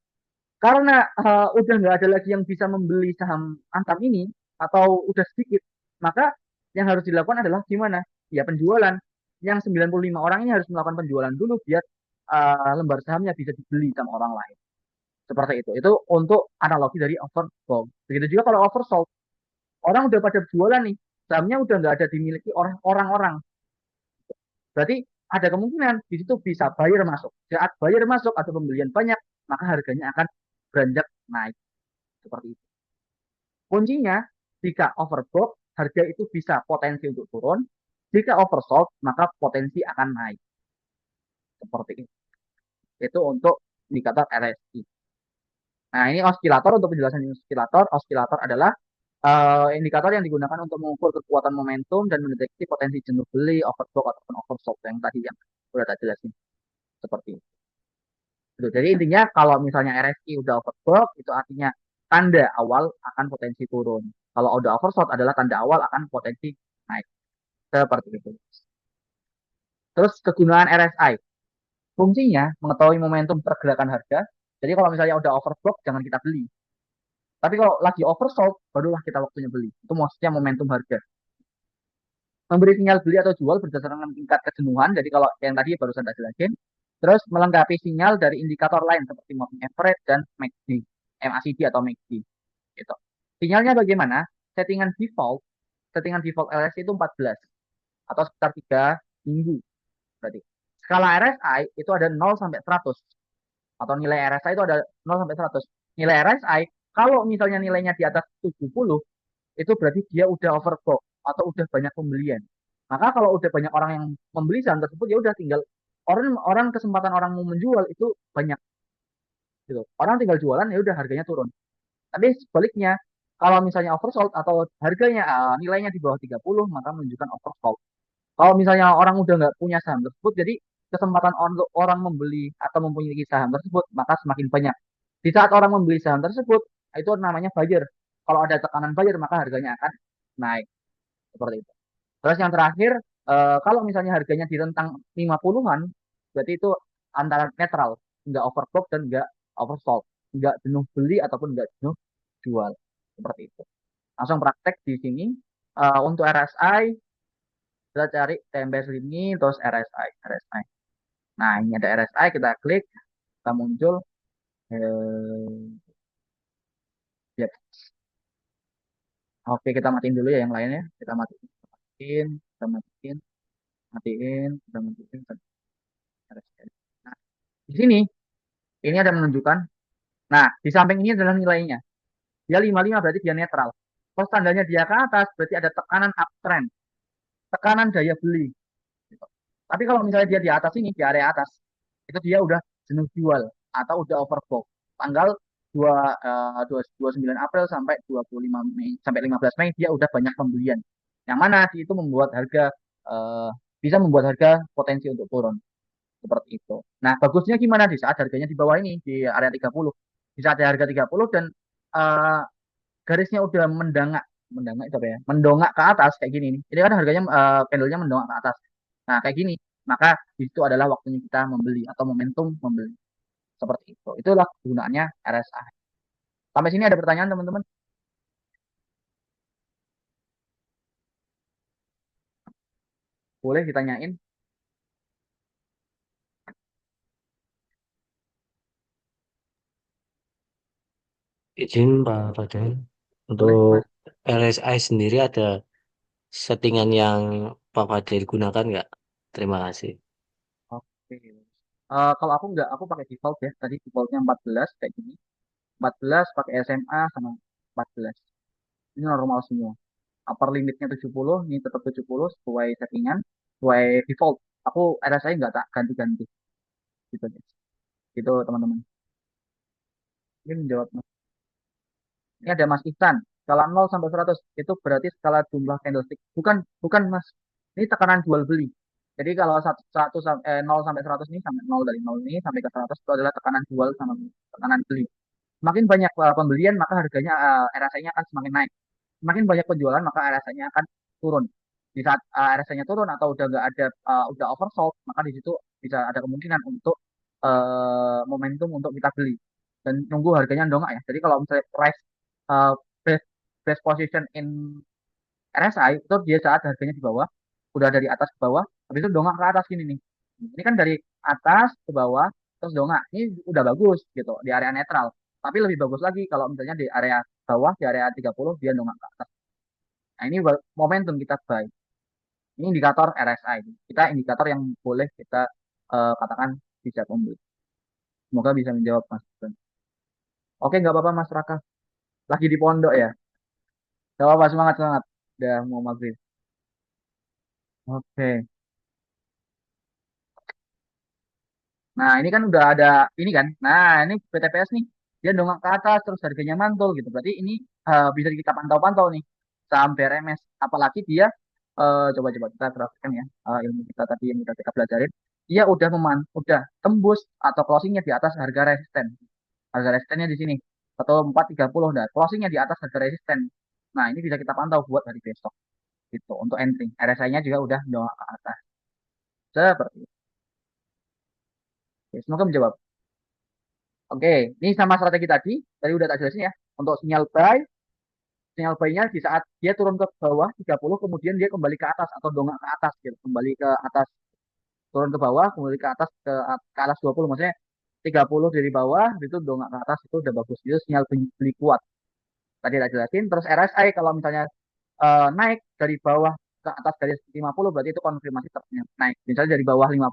karena udah nggak ada lagi yang bisa membeli saham Antam ini atau udah sedikit, maka yang harus dilakukan adalah gimana? Ya penjualan. Yang 95 orang ini harus melakukan penjualan dulu biar lembar sahamnya bisa dibeli sama orang lain. Seperti itu. Itu untuk analogi dari overbought. Begitu juga kalau oversold. Orang udah pada jualan nih, sahamnya udah nggak ada dimiliki oleh orang-orang. Berarti ada kemungkinan di situ bisa buyer masuk. Saat buyer masuk atau pembelian banyak, maka harganya akan beranjak naik. Seperti itu. Kuncinya, jika overbought, harga itu bisa potensi untuk turun. Jika oversold, maka potensi akan naik. Seperti itu. Itu untuk indikator RSI. Nah, ini osilator. Untuk penjelasan osilator, osilator adalah indikator yang digunakan untuk mengukur kekuatan momentum dan mendeteksi potensi jenuh beli, overbought ataupun oversold yang tadi yang udah tak jelasin. Seperti itu. Jadi intinya kalau misalnya RSI udah overbought, itu artinya tanda awal akan potensi turun. Kalau udah oversold adalah tanda awal akan potensi naik. Seperti itu. Terus kegunaan RSI. Fungsinya mengetahui momentum pergerakan harga. Jadi kalau misalnya udah overbought, jangan kita beli. Tapi kalau lagi oversold, barulah kita waktunya beli. Itu maksudnya momentum harga. Memberi sinyal beli atau jual berdasarkan tingkat kejenuhan. Jadi kalau yang tadi barusan saya jelasin. Terus melengkapi sinyal dari indikator lain seperti moving average dan MACD, MACD atau MACD. Gitu. Sinyalnya bagaimana? Settingan default LS itu 14 atau sekitar 3 minggu. Berarti skala RSI itu ada 0 sampai 100 atau nilai RSI itu ada 0 sampai 100. Nilai RSI kalau misalnya nilainya di atas 70 itu berarti dia udah overbought atau udah banyak pembelian. Maka kalau udah banyak orang yang membeli saham tersebut ya udah tinggal orang kesempatan orang mau menjual itu banyak gitu. Orang tinggal jualan ya udah harganya turun. Tapi sebaliknya kalau misalnya oversold atau harganya nilainya di bawah 30 maka menunjukkan oversold. Kalau misalnya orang udah nggak punya saham tersebut jadi kesempatan untuk orang membeli atau mempunyai saham tersebut maka semakin banyak. Di saat orang membeli saham tersebut itu namanya buyer. Kalau ada tekanan buyer maka harganya akan naik. Seperti itu. Terus yang terakhir, kalau misalnya harganya di rentang 50-an, berarti itu antara netral, nggak overbought dan nggak oversold, nggak jenuh beli ataupun nggak jenuh jual, seperti itu. Langsung praktek di sini. Untuk RSI, kita cari TMB ini, terus RSI. Nah, ini ada RSI, kita klik, kita muncul. Ya. Oke, kita matiin dulu ya yang lainnya. Kita matiin, kita matiin, kita matiin. Nah, di sini ini ada menunjukkan. Nah, di samping ini adalah nilainya. Dia 55 berarti dia netral. Kalau tandanya dia ke atas berarti ada tekanan uptrend, tekanan daya beli. Gitu. Tapi kalau misalnya dia di atas ini, di area atas, itu dia udah jenuh jual atau udah overbought. Tanggal 29 April sampai 25 Mei sampai 15 Mei dia udah banyak pembelian. Yang mana itu membuat harga bisa membuat harga potensi untuk turun. Seperti itu. Nah, bagusnya gimana di saat harganya di bawah ini di area 30. Di saat harga 30 dan uh, garisnya udah mendangak itu apa ya? Mendongak ke atas kayak gini nih. Ini kan harganya candlenya mendongak ke atas. Nah, kayak gini. Maka di situ adalah waktunya kita membeli atau momentum membeli. Seperti itu. Itulah gunanya RSI. Sampai sini ada pertanyaan teman-teman? Boleh ditanyain? Izin Pak Fadil, Boleh, untuk Mas. LSI sendiri ada settingan yang Pak Fadil gunakan nggak? Terima kasih. Oke. Kalau aku nggak, aku pakai default ya. Tadi defaultnya 14 kayak gini. 14 pakai SMA sama 14. Ini normal semua. Upper limitnya 70, ini tetap 70 sesuai settingan, sesuai default. Aku RSI nggak tak ganti-ganti. Gitu, guys. Gitu teman-teman. Ini menjawab. Ini ada Mas Ihsan. Skala 0 sampai 100 itu berarti skala jumlah candlestick. Bukan, bukan Mas. Ini tekanan jual beli. Jadi kalau 0 sampai 100 ini sampai 0 dari 0 ini sampai ke 100 itu adalah tekanan jual sama tekanan beli. Semakin banyak pembelian maka harganya RSI-nya akan semakin naik. Semakin banyak penjualan maka RSI-nya akan turun. Di saat RSI-nya turun atau udah nggak ada udah oversold maka di situ bisa ada kemungkinan untuk momentum untuk kita beli dan nunggu harganya dongak ya. Jadi kalau misalnya price uh, best, best position in RSI itu dia saat harganya di bawah, udah dari atas ke bawah, habis itu dongak ke atas gini nih. Ini kan dari atas ke bawah terus dongak. Ini udah bagus gitu di area netral. Tapi lebih bagus lagi kalau misalnya di area bawah di area 30 dia dongak ke atas. Nah, ini momentum kita buy. Ini indikator RSI. Kita indikator yang boleh kita katakan bisa membeli. Semoga bisa menjawab Mas. Oke, nggak apa-apa Mas Raka. Lagi di pondok ya. Gak apa-apa, semangat, semangat. Udah mau maghrib. Oke. Nah, ini kan udah ada ini kan. Nah, ini PTPS nih. Dia dongak ke atas terus harganya mantul gitu. Berarti ini bisa kita pantau-pantau nih. Saham BRMS. Apalagi dia coba-coba kita grafikkan ya. Ilmu kita tadi yang udah kita pelajarin. Dia udah tembus atau closingnya di atas harga resisten. Harga resistennya di sini. Atau 430. Nah, closingnya di atas harga resisten. Nah, ini bisa kita pantau buat hari besok. Gitu. Untuk entry. RSI-nya juga udah dongak ke atas. Seperti itu. Oke, semoga menjawab. Oke, ini sama strategi tadi udah tak jelasin ya. Untuk sinyal buy-nya di saat dia turun ke bawah 30, kemudian dia kembali ke atas atau dongak ke atas gitu. Kembali ke atas, turun ke bawah, kembali ke atas ke atas 20. Maksudnya 30 dari bawah, itu dongak ke atas, itu udah bagus. Itu sinyal beli kuat. Tadi tak jelasin. Terus RSI kalau misalnya naik dari bawah ke atas garis 50 berarti itu konfirmasi trennya naik. Misalnya dari bawah 50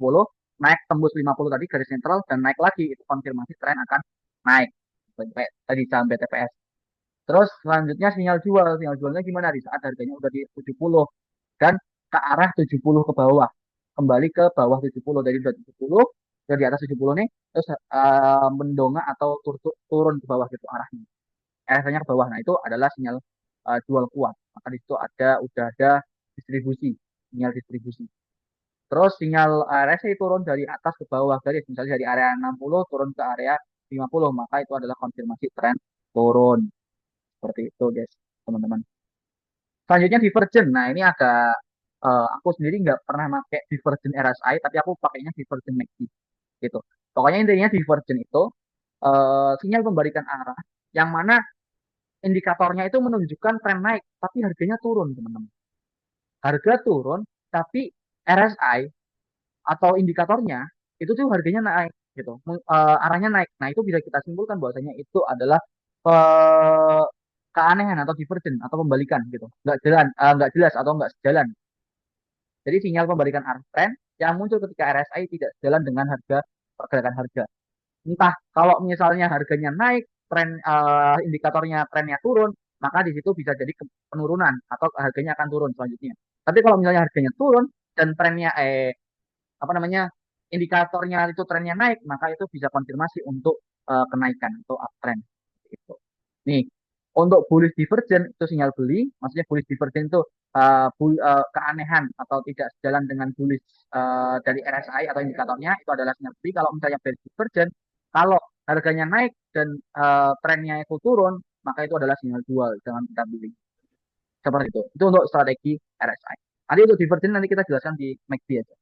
naik tembus 50 tadi garis netral dan naik lagi itu konfirmasi tren akan naik. Kayak tadi saham BTPS. Terus selanjutnya sinyal jual. Sinyal jualnya gimana di saat harganya udah di 70 dan ke arah 70 ke bawah. Kembali ke bawah 70 dari udah 70 udah di atas 70 nih terus mendongak atau turun ke bawah gitu arahnya. RSI-nya ke bawah. Nah, itu adalah sinyal jual kuat. Maka di situ udah ada distribusi, sinyal distribusi. Terus sinyal RSI turun dari atas ke bawah garis, misalnya dari area 60 turun ke area 50, maka itu adalah konfirmasi tren turun. Seperti itu, guys, teman-teman. Selanjutnya divergent. Nah, ini agak aku sendiri nggak pernah pakai divergent RSI, tapi aku pakainya divergent MACD gitu. Pokoknya intinya divergent itu sinyal pembalikan arah yang mana indikatornya itu menunjukkan tren naik, tapi harganya turun, teman-teman. Harga turun, tapi RSI atau indikatornya itu tuh harganya naik, gitu, arahnya naik. Nah, itu bisa kita simpulkan bahwasanya itu adalah keanehan atau divergen atau pembalikan, gitu. Nggak jelas atau nggak sejalan. Jadi sinyal pembalikan arah tren yang muncul ketika RSI tidak sejalan dengan pergerakan harga. Entah kalau misalnya harganya naik, indikatornya trennya turun, maka di situ bisa jadi penurunan atau harganya akan turun selanjutnya. Tapi kalau misalnya harganya turun dan trennya apa namanya indikatornya itu trennya naik, maka itu bisa konfirmasi untuk kenaikan atau uptrend. Itu. Nih, untuk bullish divergent itu sinyal beli, maksudnya bullish divergent itu keanehan atau tidak sejalan dengan bullish dari RSI atau indikatornya itu adalah sinyal beli. Kalau misalnya bearish divergent, kalau harganya naik dan trennya itu turun, maka itu adalah sinyal jual, jangan kita beli. Seperti itu. Itu untuk strategi RSI. Nanti untuk divergent nanti kita jelaskan di MACD aja.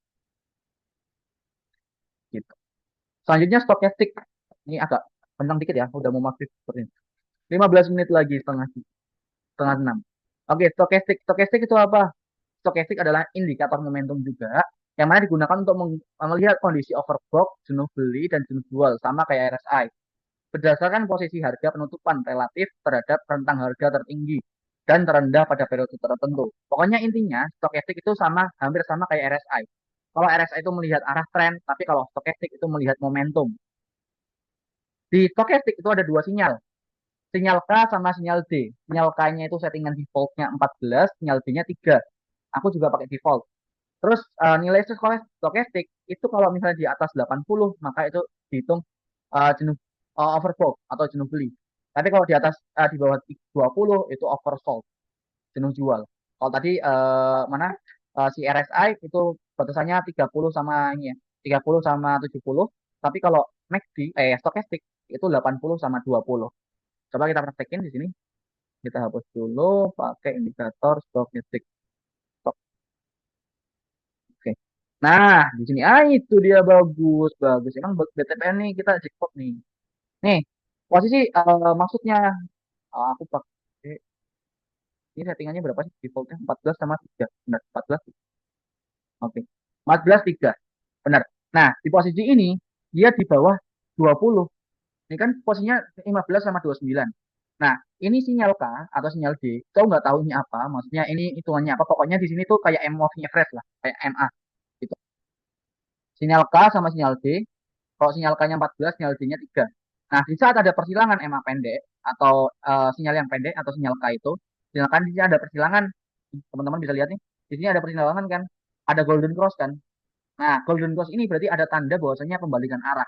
Gitu. Selanjutnya stokastik. Ini agak panjang dikit ya, udah mau maghrib seperti ini. 15 menit lagi setengah 6. Oke, stokastik. Stokastik itu apa? Stochastic adalah indikator momentum juga, yang mana digunakan untuk melihat kondisi overbought, jenuh beli, dan jenuh jual, sama kayak RSI. Berdasarkan posisi harga penutupan relatif terhadap rentang harga tertinggi dan terendah pada periode tertentu. Pokoknya intinya, stochastic itu hampir sama kayak RSI. Kalau RSI itu melihat arah tren, tapi kalau stochastic itu melihat momentum. Di stochastic itu ada dua sinyal. Sinyal K sama sinyal D. Sinyal K-nya itu settingan defaultnya 14, sinyal D-nya 3. Aku juga pakai default. Terus nilai stochastic itu kalau misalnya di atas 80, maka itu dihitung jenuh overbought atau jenuh beli. Tapi kalau di bawah 20 itu oversold, jenuh jual. Kalau tadi si RSI itu batasannya 30 sama ini ya, 30 sama 70. Tapi kalau MACD stochastic itu 80 sama 20. Coba kita praktekin di sini. Kita hapus dulu pakai indikator stochastic. Oke. Nah, di sini itu dia bagus, bagus. Emang BTPN nih kita jackpot nih. Nih, posisi maksudnya aku pakai ini settingannya berapa sih defaultnya? 14 sama 3. Benar, 14. Oke. 14 3. Benar. Nah, di posisi ini dia di bawah 20. Ini kan posisinya 15 sama 29. Nah, ini sinyal K atau sinyal D. Kau nggak tahu ini apa, maksudnya ini hitungannya apa. Pokoknya di sini tuh kayak moving average lah, kayak MA gitu. Sinyal K sama sinyal D. Kalau sinyal K-nya 14, sinyal D-nya 3. Nah, di saat ada persilangan MA pendek atau sinyal yang pendek atau sinyal K itu, silakan di sini ada persilangan. Teman-teman bisa lihat nih. Di sini ada persilangan kan. Ada golden cross kan. Nah, golden cross ini berarti ada tanda bahwasanya pembalikan arah.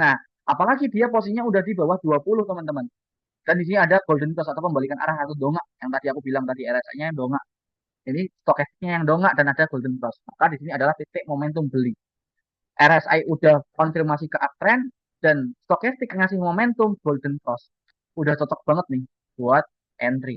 Nah, apalagi dia posisinya udah di bawah 20, teman-teman. Dan di sini ada golden cross atau pembalikan arah atau dongak. Yang tadi aku bilang tadi RSI-nya yang dongak. Ini stokastiknya yang dongak dan ada golden cross. Maka di sini adalah titik momentum beli. RSI udah konfirmasi ke uptrend dan stokastik ngasih momentum golden cross. Udah cocok banget nih buat entry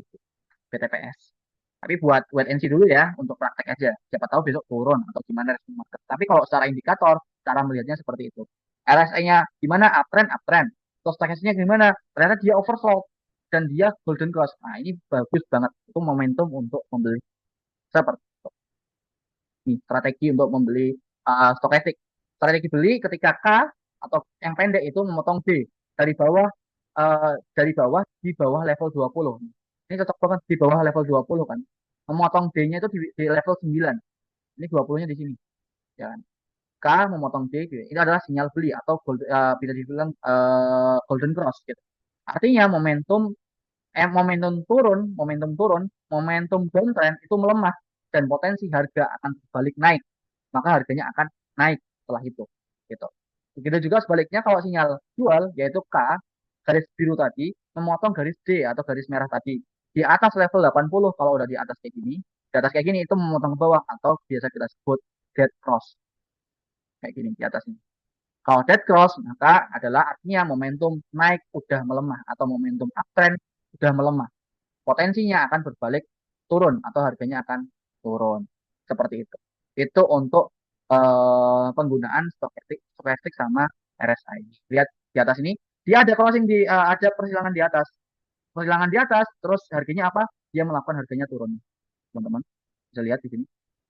BTPS. Tapi buat wait and see dulu ya untuk praktek aja. Siapa tahu besok turun atau gimana respon market. Tapi kalau secara indikator, cara melihatnya seperti itu. RSI-nya gimana? Uptrend, uptrend. Terus stokastiknya gimana? Ternyata dia oversold dan dia golden cross. Nah, ini bagus banget. Itu momentum untuk membeli. Seperti itu. Nih, strategi untuk membeli stokastik. Strategi beli ketika K atau yang pendek itu memotong D dari bawah di bawah level 20. Ini cocok banget di bawah level 20 kan. Memotong D-nya itu di level 9. Ini 20-nya di sini. Ya kan? K memotong D gitu. Ini adalah sinyal beli atau bisa dibilang golden cross gitu. Artinya momentum downtrend itu melemah dan potensi harga akan berbalik naik. Maka harganya akan naik setelah itu. Gitu. Begitu juga sebaliknya kalau sinyal jual yaitu K garis biru tadi memotong garis D atau garis merah tadi di atas level 80. Kalau udah di atas kayak gini, di atas kayak gini itu memotong ke bawah atau biasa kita sebut dead cross kayak gini di atasnya. Kalau dead cross maka adalah artinya momentum naik udah melemah atau momentum uptrend udah melemah. Potensinya akan berbalik turun atau harganya akan turun seperti itu. Itu untuk penggunaan stokastik sama RSI. Lihat di atas ini, dia ada closing ada persilangan di atas. Persilangan di atas, terus harganya apa? Dia melakukan harganya turun. Teman-teman bisa lihat di sini.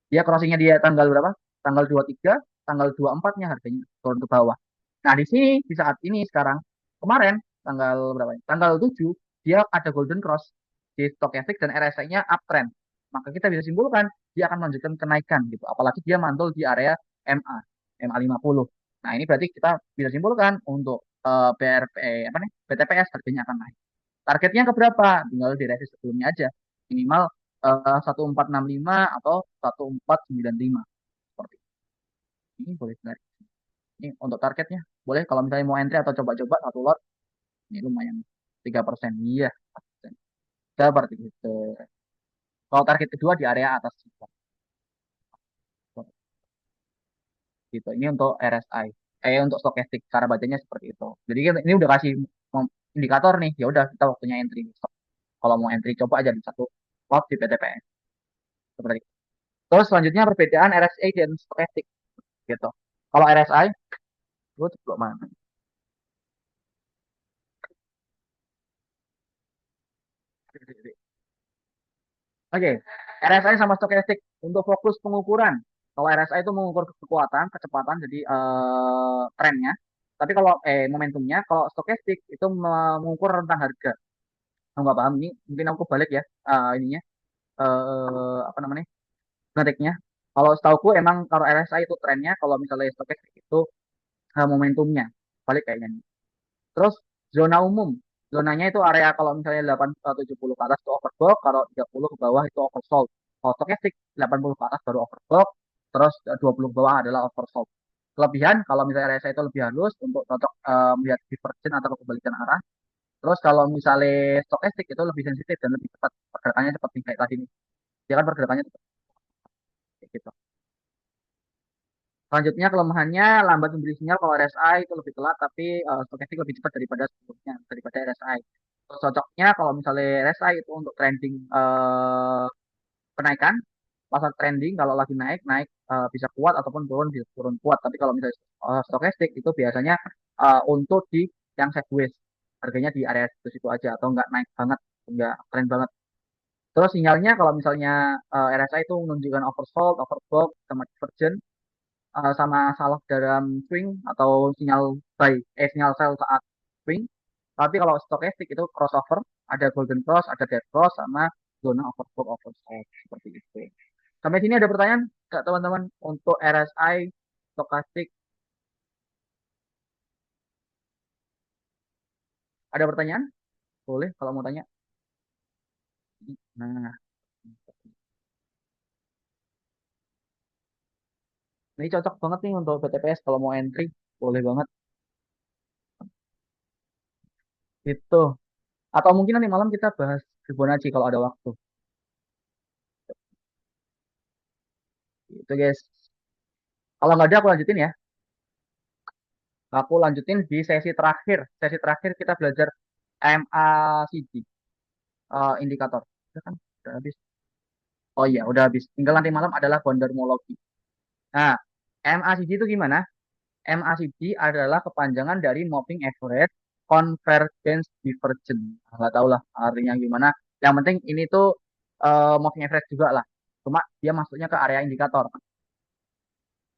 Dia crossingnya dia tanggal berapa? Tanggal 23, tanggal 24-nya harganya turun ke bawah. Nah, di sini di saat ini sekarang kemarin tanggal berapa? Tanggal 7 dia ada golden cross di stokastik dan RSI-nya uptrend. Maka kita bisa simpulkan dia akan melanjutkan kenaikan gitu. Apalagi dia mantul di area MA 50. Nah, ini berarti kita bisa simpulkan untuk BTPS harganya akan naik. Targetnya ke berapa? Tinggal di revisi sebelumnya aja. Minimal 1465 atau 1495 seperti ini boleh menarik. Ini untuk targetnya boleh kalau misalnya mau entry atau coba-coba satu lot ini lumayan 3%. Iya, 4%. Seperti itu. Kalau target kedua di area atas juga. Gitu. Ini untuk RSI. Untuk stokastik cara bacanya seperti itu. Jadi ini udah kasih indikator nih. Ya udah kita waktunya entry. Kalau mau entry coba aja di satu lot di PTPS. Seperti itu. Terus selanjutnya perbedaan RSI dan stokastik gitu. Kalau RSI, gue coba mana? Oke, RSI sama stokastik untuk fokus pengukuran. Kalau RSI itu mengukur kekuatan, kecepatan, jadi trennya. Tapi kalau momentumnya, kalau stokastik itu mengukur rentang harga. Nggak paham ini, mungkin aku balik ya ininya apa namanya grafiknya. Kalau setauku emang kalau RSI itu trennya, kalau misalnya stokastik itu momentumnya. Balik kayaknya nih. Terus zona umum. Zonanya itu area kalau misalnya 70 ke atas itu overbought, kalau 30 ke bawah itu oversold. Kalau stokastik 80 ke atas baru overbought, terus 20 ke bawah adalah oversold. Kelebihan kalau misalnya RSI itu lebih halus untuk cocok melihat divergen atau kebalikan arah. Terus kalau misalnya stokastik itu lebih sensitif dan lebih cepat, pergerakannya cepat nih, kayak tadi nih. Dia kan pergerakannya cepat kayak gitu. Selanjutnya kelemahannya lambat memberi sinyal. Kalau RSI itu lebih telat, tapi stokastik lebih cepat daripada sebelumnya, daripada RSI. Terus cocoknya kalau misalnya RSI itu untuk trending kenaikan, pasar trending kalau lagi naik naik bisa kuat ataupun turun bisa turun kuat. Tapi kalau misalnya stokastik itu biasanya untuk di yang sideways, harganya di area situ aja atau nggak naik banget, nggak keren banget. Terus sinyalnya kalau misalnya RSI itu menunjukkan oversold, overbought, sama divergent, sama salah dalam swing atau sinyal buy, sinyal sell saat swing. Tapi kalau stokastik itu crossover, ada golden cross, ada dead cross, sama zona overbought, oversold seperti itu. Sampai sini ada pertanyaan nggak teman-teman untuk RSI, stokastik? Ada pertanyaan? Boleh kalau mau tanya. Nah, ini cocok banget nih untuk BTPS kalau mau entry, boleh banget. Itu. Atau mungkin nanti malam kita bahas Fibonacci kalau ada waktu. Itu guys. Kalau nggak ada aku lanjutin ya. Aku lanjutin di sesi terakhir. Sesi terakhir kita belajar MACD indikator. Udah kan? Udah habis. Oh iya, udah habis. Tinggal nanti malam adalah bondarmologi. Nah, MACD itu gimana? MACD adalah kepanjangan dari Moving Average Convergence Divergence. Nggak tahu lah artinya gimana. Yang penting ini tuh Moving Average juga lah. Cuma dia masuknya ke area indikator.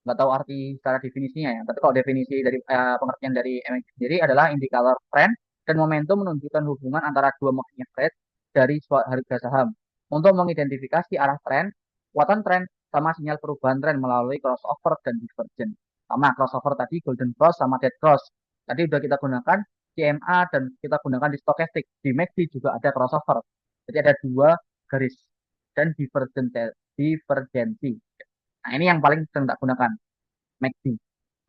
Nggak tahu arti secara definisinya ya. Tapi kalau definisi dari pengertian dari MACD sendiri adalah indikator tren dan momentum menunjukkan hubungan antara dua moving average dari harga saham untuk mengidentifikasi arah tren, kekuatan tren, sama sinyal perubahan tren melalui crossover dan divergence. Sama crossover tadi golden cross sama dead cross. Tadi sudah kita gunakan CMA dan kita gunakan di stokastik. Di MACD juga ada crossover. Jadi ada dua garis dan divergensi. Nah, ini yang paling sering tak gunakan, MACD.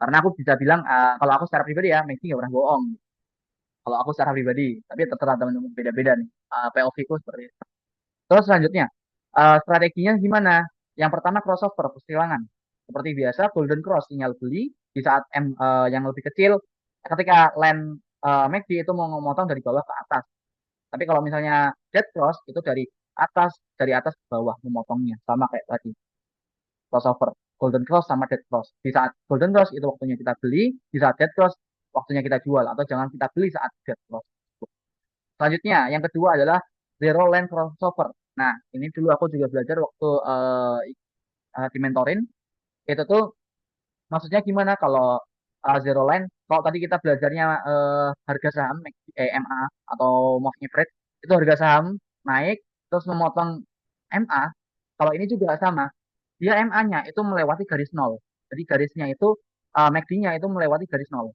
Karena aku bisa bilang, kalau aku secara pribadi ya, MACD nggak pernah bohong. Kalau aku secara pribadi, tapi terserah teman-teman beda-beda nih. POV ku seperti itu. Terus selanjutnya, strateginya gimana? Yang pertama crossover, persilangan. Seperti biasa, golden cross, sinyal beli di saat yang lebih kecil. Ketika line MACD itu mau memotong dari bawah ke atas. Tapi kalau misalnya dead cross, itu dari atas ke bawah memotongnya. Sama kayak tadi, crossover. Golden cross sama dead cross. Di saat golden cross itu waktunya kita beli, di saat dead cross waktunya kita jual, atau jangan kita beli saat dead cross. Selanjutnya, yang kedua adalah zero line crossover. Nah, ini dulu aku juga belajar waktu di mentorin. Itu tuh maksudnya gimana kalau zero line? Kalau tadi kita belajarnya harga saham MA atau moving average, itu harga saham naik terus memotong MA. Kalau ini juga sama, dia MA-nya itu melewati garis nol. Jadi garisnya itu MACD-nya itu melewati garis nol.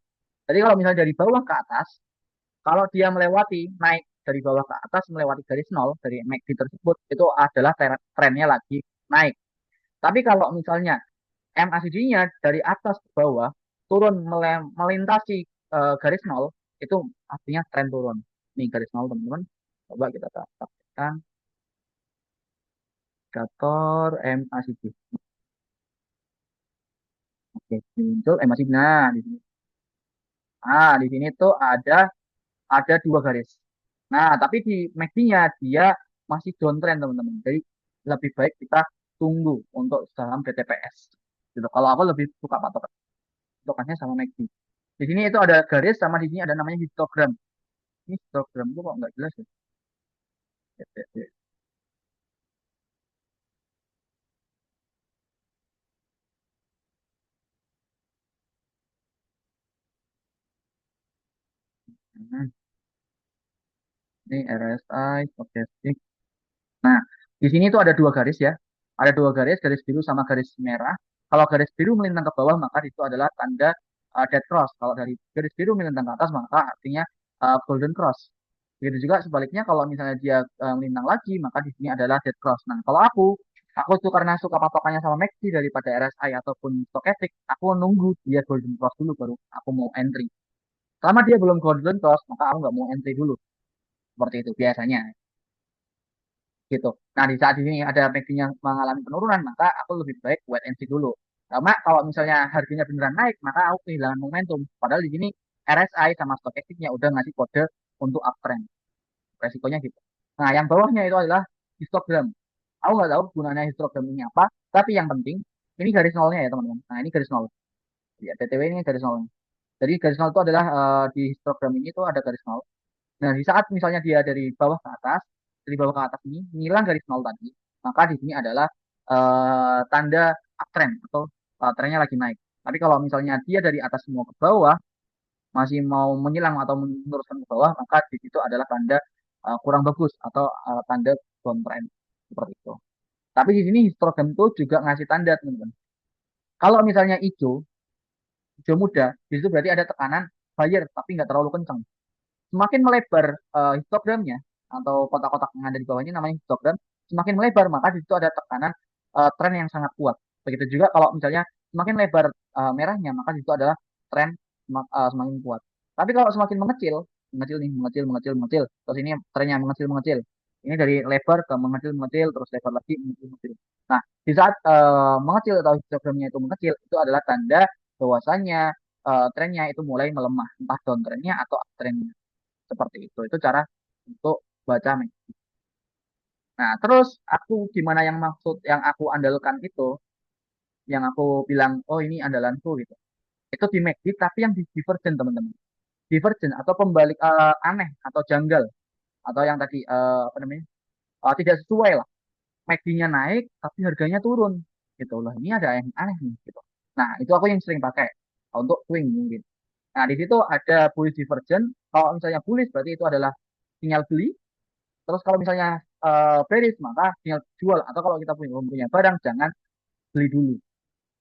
Jadi kalau misalnya dari bawah ke atas, kalau dia melewati naik dari bawah ke atas melewati garis nol dari MACD tersebut, itu adalah trennya lagi naik. Tapi kalau misalnya MACD-nya dari atas ke bawah turun melintasi garis nol, itu artinya tren turun. Nih garis nol teman-teman. Coba kita praktekkan indikator MACD. Oke, muncul MACD. Nah, di sini. Nah, di sini tuh ada dua garis. Nah, tapi di MACD-nya dia masih downtrend teman-teman. Jadi lebih baik kita tunggu untuk saham BTPS. Gitu. Kalau aku lebih suka patokannya sama MACD. Di sini itu ada garis sama di sini ada namanya histogram. Ini histogram itu kok nggak jelas ya. Hmm, ini RSI, stochastic. Nah, di sini tuh ada dua garis ya. Ada dua garis, garis biru sama garis merah. Kalau garis biru melintang ke bawah, maka itu adalah tanda dead cross. Kalau dari garis biru melintang ke atas, maka artinya golden cross. Begitu juga sebaliknya, kalau misalnya dia melintang lagi, maka di sini adalah dead cross. Nah, kalau aku tuh karena suka patokannya sama MACD daripada RSI ataupun stochastic, aku nunggu dia golden cross dulu baru aku mau entry. Selama dia belum golden cross, maka aku nggak mau entry dulu. Seperti itu biasanya gitu. Nah, di saat ini ada MACD-nya mengalami penurunan, maka aku lebih baik wait and see dulu. Karena kalau misalnya harganya beneran naik, maka aku kehilangan momentum. Padahal di sini RSI sama stochastic-nya udah ngasih kode untuk uptrend. Resikonya gitu. Nah, yang bawahnya itu adalah histogram. Aku nggak tahu gunanya histogram ini apa, tapi yang penting ini garis nolnya ya teman-teman. Nah, ini garis nol. Ya, BTW ini garis nol. Jadi garis nol itu adalah di histogram ini itu ada garis nol. Nah, di saat misalnya dia dari bawah ke atas, dari bawah ke atas ini ngilang garis nol tadi, maka di sini adalah tanda uptrend atau trennya lagi naik. Tapi kalau misalnya dia dari atas semua ke bawah, masih mau menyilang atau meneruskan ke bawah, maka di situ adalah tanda kurang bagus atau tanda downtrend seperti itu. Tapi di sini histogram itu juga ngasih tanda teman-teman. Kalau misalnya hijau muda, di situ berarti ada tekanan buyer tapi nggak terlalu kencang. Semakin melebar histogramnya atau kotak-kotak yang ada di bawahnya namanya histogram, semakin melebar maka di situ ada tekanan tren yang sangat kuat. Begitu juga kalau misalnya semakin lebar merahnya maka di situ adalah tren semakin kuat. Tapi kalau semakin mengecil, mengecil nih, mengecil, mengecil, mengecil, terus ini trennya mengecil, mengecil. Ini dari lebar ke mengecil, mengecil, terus lebar lagi, mengecil, mengecil. Nah, di saat mengecil atau histogramnya itu mengecil, itu adalah tanda bahwasanya trennya itu mulai melemah, entah downtrendnya atau uptrendnya seperti itu. Itu cara untuk baca MACD. Nah, terus aku gimana yang maksud yang aku andalkan itu, yang aku bilang, oh ini andalanku gitu. Itu di MACD tapi yang di divergent teman-teman. Divergent atau pembalik aneh atau janggal atau yang tadi apa namanya tidak sesuai lah. MACD-nya naik tapi harganya turun gitu loh. Ini ada yang aneh nih gitu. Nah, itu aku yang sering pakai untuk swing mungkin. Nah, di situ ada bullish divergent. Kalau misalnya bullish berarti itu adalah sinyal beli. Terus kalau misalnya bearish maka sinyal jual atau kalau kita punya barang jangan beli dulu.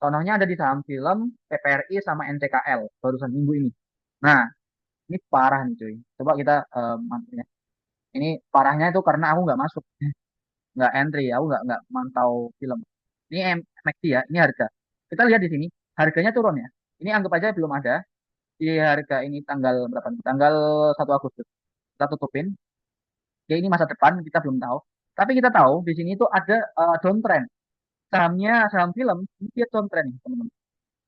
Contohnya ada di saham film, PPRI sama NCKL barusan minggu ini. Nah, ini parah nih cuy. Coba kita ya. Ini parahnya itu karena aku nggak masuk, nggak entry, aku nggak mantau film. Ini MACD ya, ini harga. Kita lihat di sini, harganya turun ya. Ini anggap aja belum ada. Di harga ini tanggal berapa nih? Tanggal 1 Agustus. Kita tutupin. Ya ini masa depan kita belum tahu. Tapi kita tahu di sini itu ada downtrend. Sahamnya saham film ini dia downtrend nih teman-teman.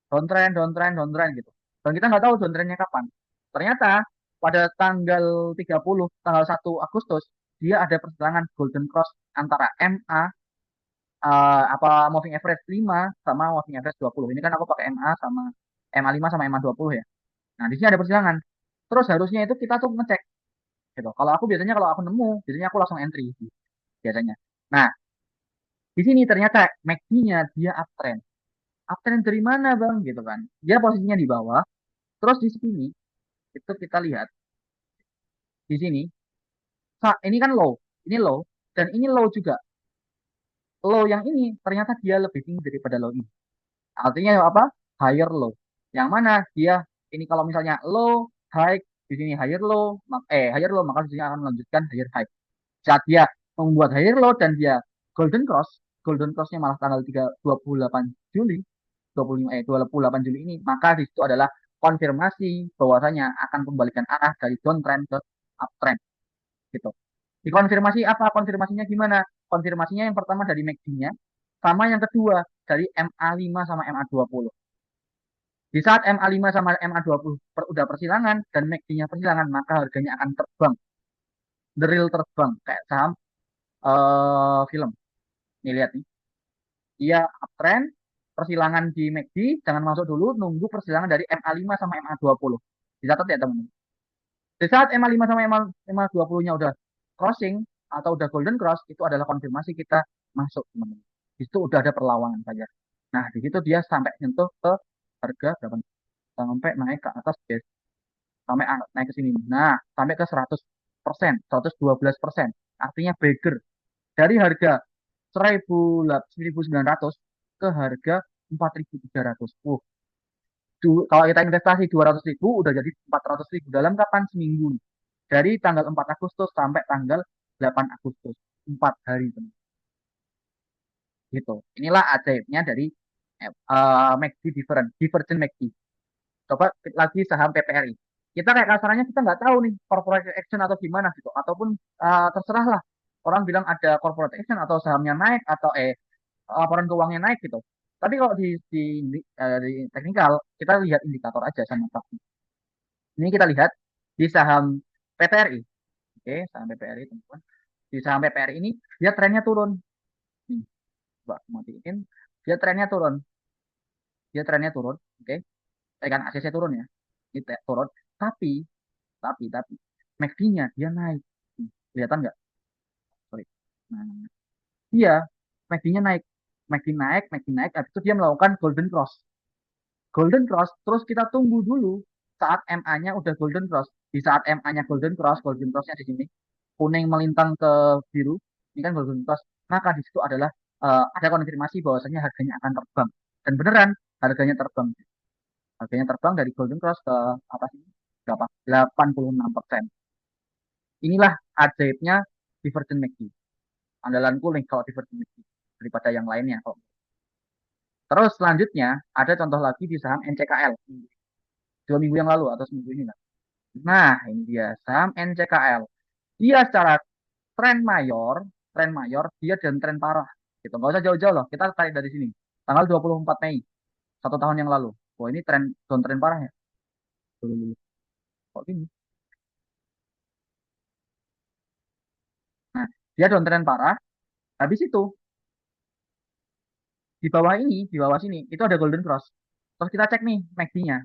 Downtrend, downtrend, downtrend gitu. Dan kita nggak tahu downtrendnya kapan. Ternyata pada tanggal 1 Agustus dia ada persilangan golden cross antara MA apa moving average 5 sama moving average 20. Ini kan aku pakai MA sama MA 5 sama MA 20 ya. Nah, di sini ada persilangan. Terus harusnya itu kita tuh ngecek gitu. Kalau aku biasanya kalau aku nemu, biasanya aku langsung entry biasanya. Nah, di sini ternyata MACD-nya dia uptrend. Uptrend dari mana, Bang? Gitu kan. Dia posisinya di bawah, terus di sini itu kita lihat di sini. Ini kan low, ini low dan ini low juga. Low yang ini ternyata dia lebih tinggi daripada low ini. Artinya apa? Higher low. Yang mana dia ini kalau misalnya low, high, di sini higher low, higher low maka di sini akan melanjutkan higher high. Saat dia membuat higher low dan dia golden crossnya malah tanggal 28 Juli, 28 Juli ini, maka di situ adalah konfirmasi bahwasanya akan pembalikan arah dari downtrend ke uptrend gitu. Dikonfirmasi apa? Konfirmasinya gimana? Konfirmasinya yang pertama dari MACD-nya, sama yang kedua dari MA5 sama MA20. Di saat MA5 sama MA20 udah persilangan dan MACD-nya persilangan, maka harganya akan terbang, the real terbang kayak saham film. Nih lihat nih, dia uptrend, persilangan di MACD, jangan masuk dulu, nunggu persilangan dari MA5 sama MA20. Dicatat ya teman-teman. Di saat MA5 sama MA20-nya udah crossing atau udah golden cross, itu adalah konfirmasi kita masuk teman-teman. Di situ udah ada perlawanan saja. Nah, di situ dia sampai nyentuh ke harga berapa? Sampai naik ke atas base. sampai naik ke sini. Nah, sampai ke 100%, 112%. Artinya beggar dari harga 1.900 ke harga 4.300. Kalau kita investasi 200.000 udah jadi 400.000 dalam kapan seminggu? Dari tanggal 4 Agustus sampai tanggal 8 Agustus. 4 hari. Gitu. Inilah ajaibnya dari MACD Divergent MACD. Coba lagi saham PPRI. Kita kayak kasarnya kita nggak tahu nih corporate action atau gimana gitu. Ataupun terserah lah. Orang bilang ada corporate action atau sahamnya naik atau laporan keuangannya naik gitu. Tapi kalau di teknikal kita lihat indikator aja sama Pak. Ini kita lihat di saham PPRI. Oke, saham PPRI teman-teman. Di saham PPRI ini dia trennya turun. Nih, coba matiin. Dia trennya turun. Dia trennya turun. Oke. Tekan ACC turun ya. Ini turun. Tapi MACD-nya dia naik. Kelihatan nggak? Sorry. Nah, dia MACD-nya naik. MACD naik, MACD naik. Habis itu dia melakukan golden cross. Golden cross, terus kita tunggu dulu saat MA-nya udah golden cross. Di saat MA-nya golden cross-nya di sini, kuning melintang ke biru, ini kan golden cross. Maka di situ adalah ada konfirmasi bahwasanya harganya akan terbang. Dan beneran harganya terbang. Harganya terbang dari golden cross ke apa sih? Berapa? 86%. Inilah ajaibnya Divergent MACD. Andalanku link kalau Divergent MACD daripada yang lainnya. Terus selanjutnya ada contoh lagi di saham NCKL. 2 minggu yang lalu atau seminggu ini lah. Nah, ini dia saham NCKL. Dia secara tren mayor dia dan tren parah. Gitu. Nggak usah jauh-jauh loh. Kita tarik dari sini. Tanggal 24 Mei, 1 tahun yang lalu. Wah, ini tren parah ya. Kok gini? Nah, dia downtrend parah. Habis itu di bawah ini, di bawah sini itu ada golden cross. Terus kita cek nih MACD-nya.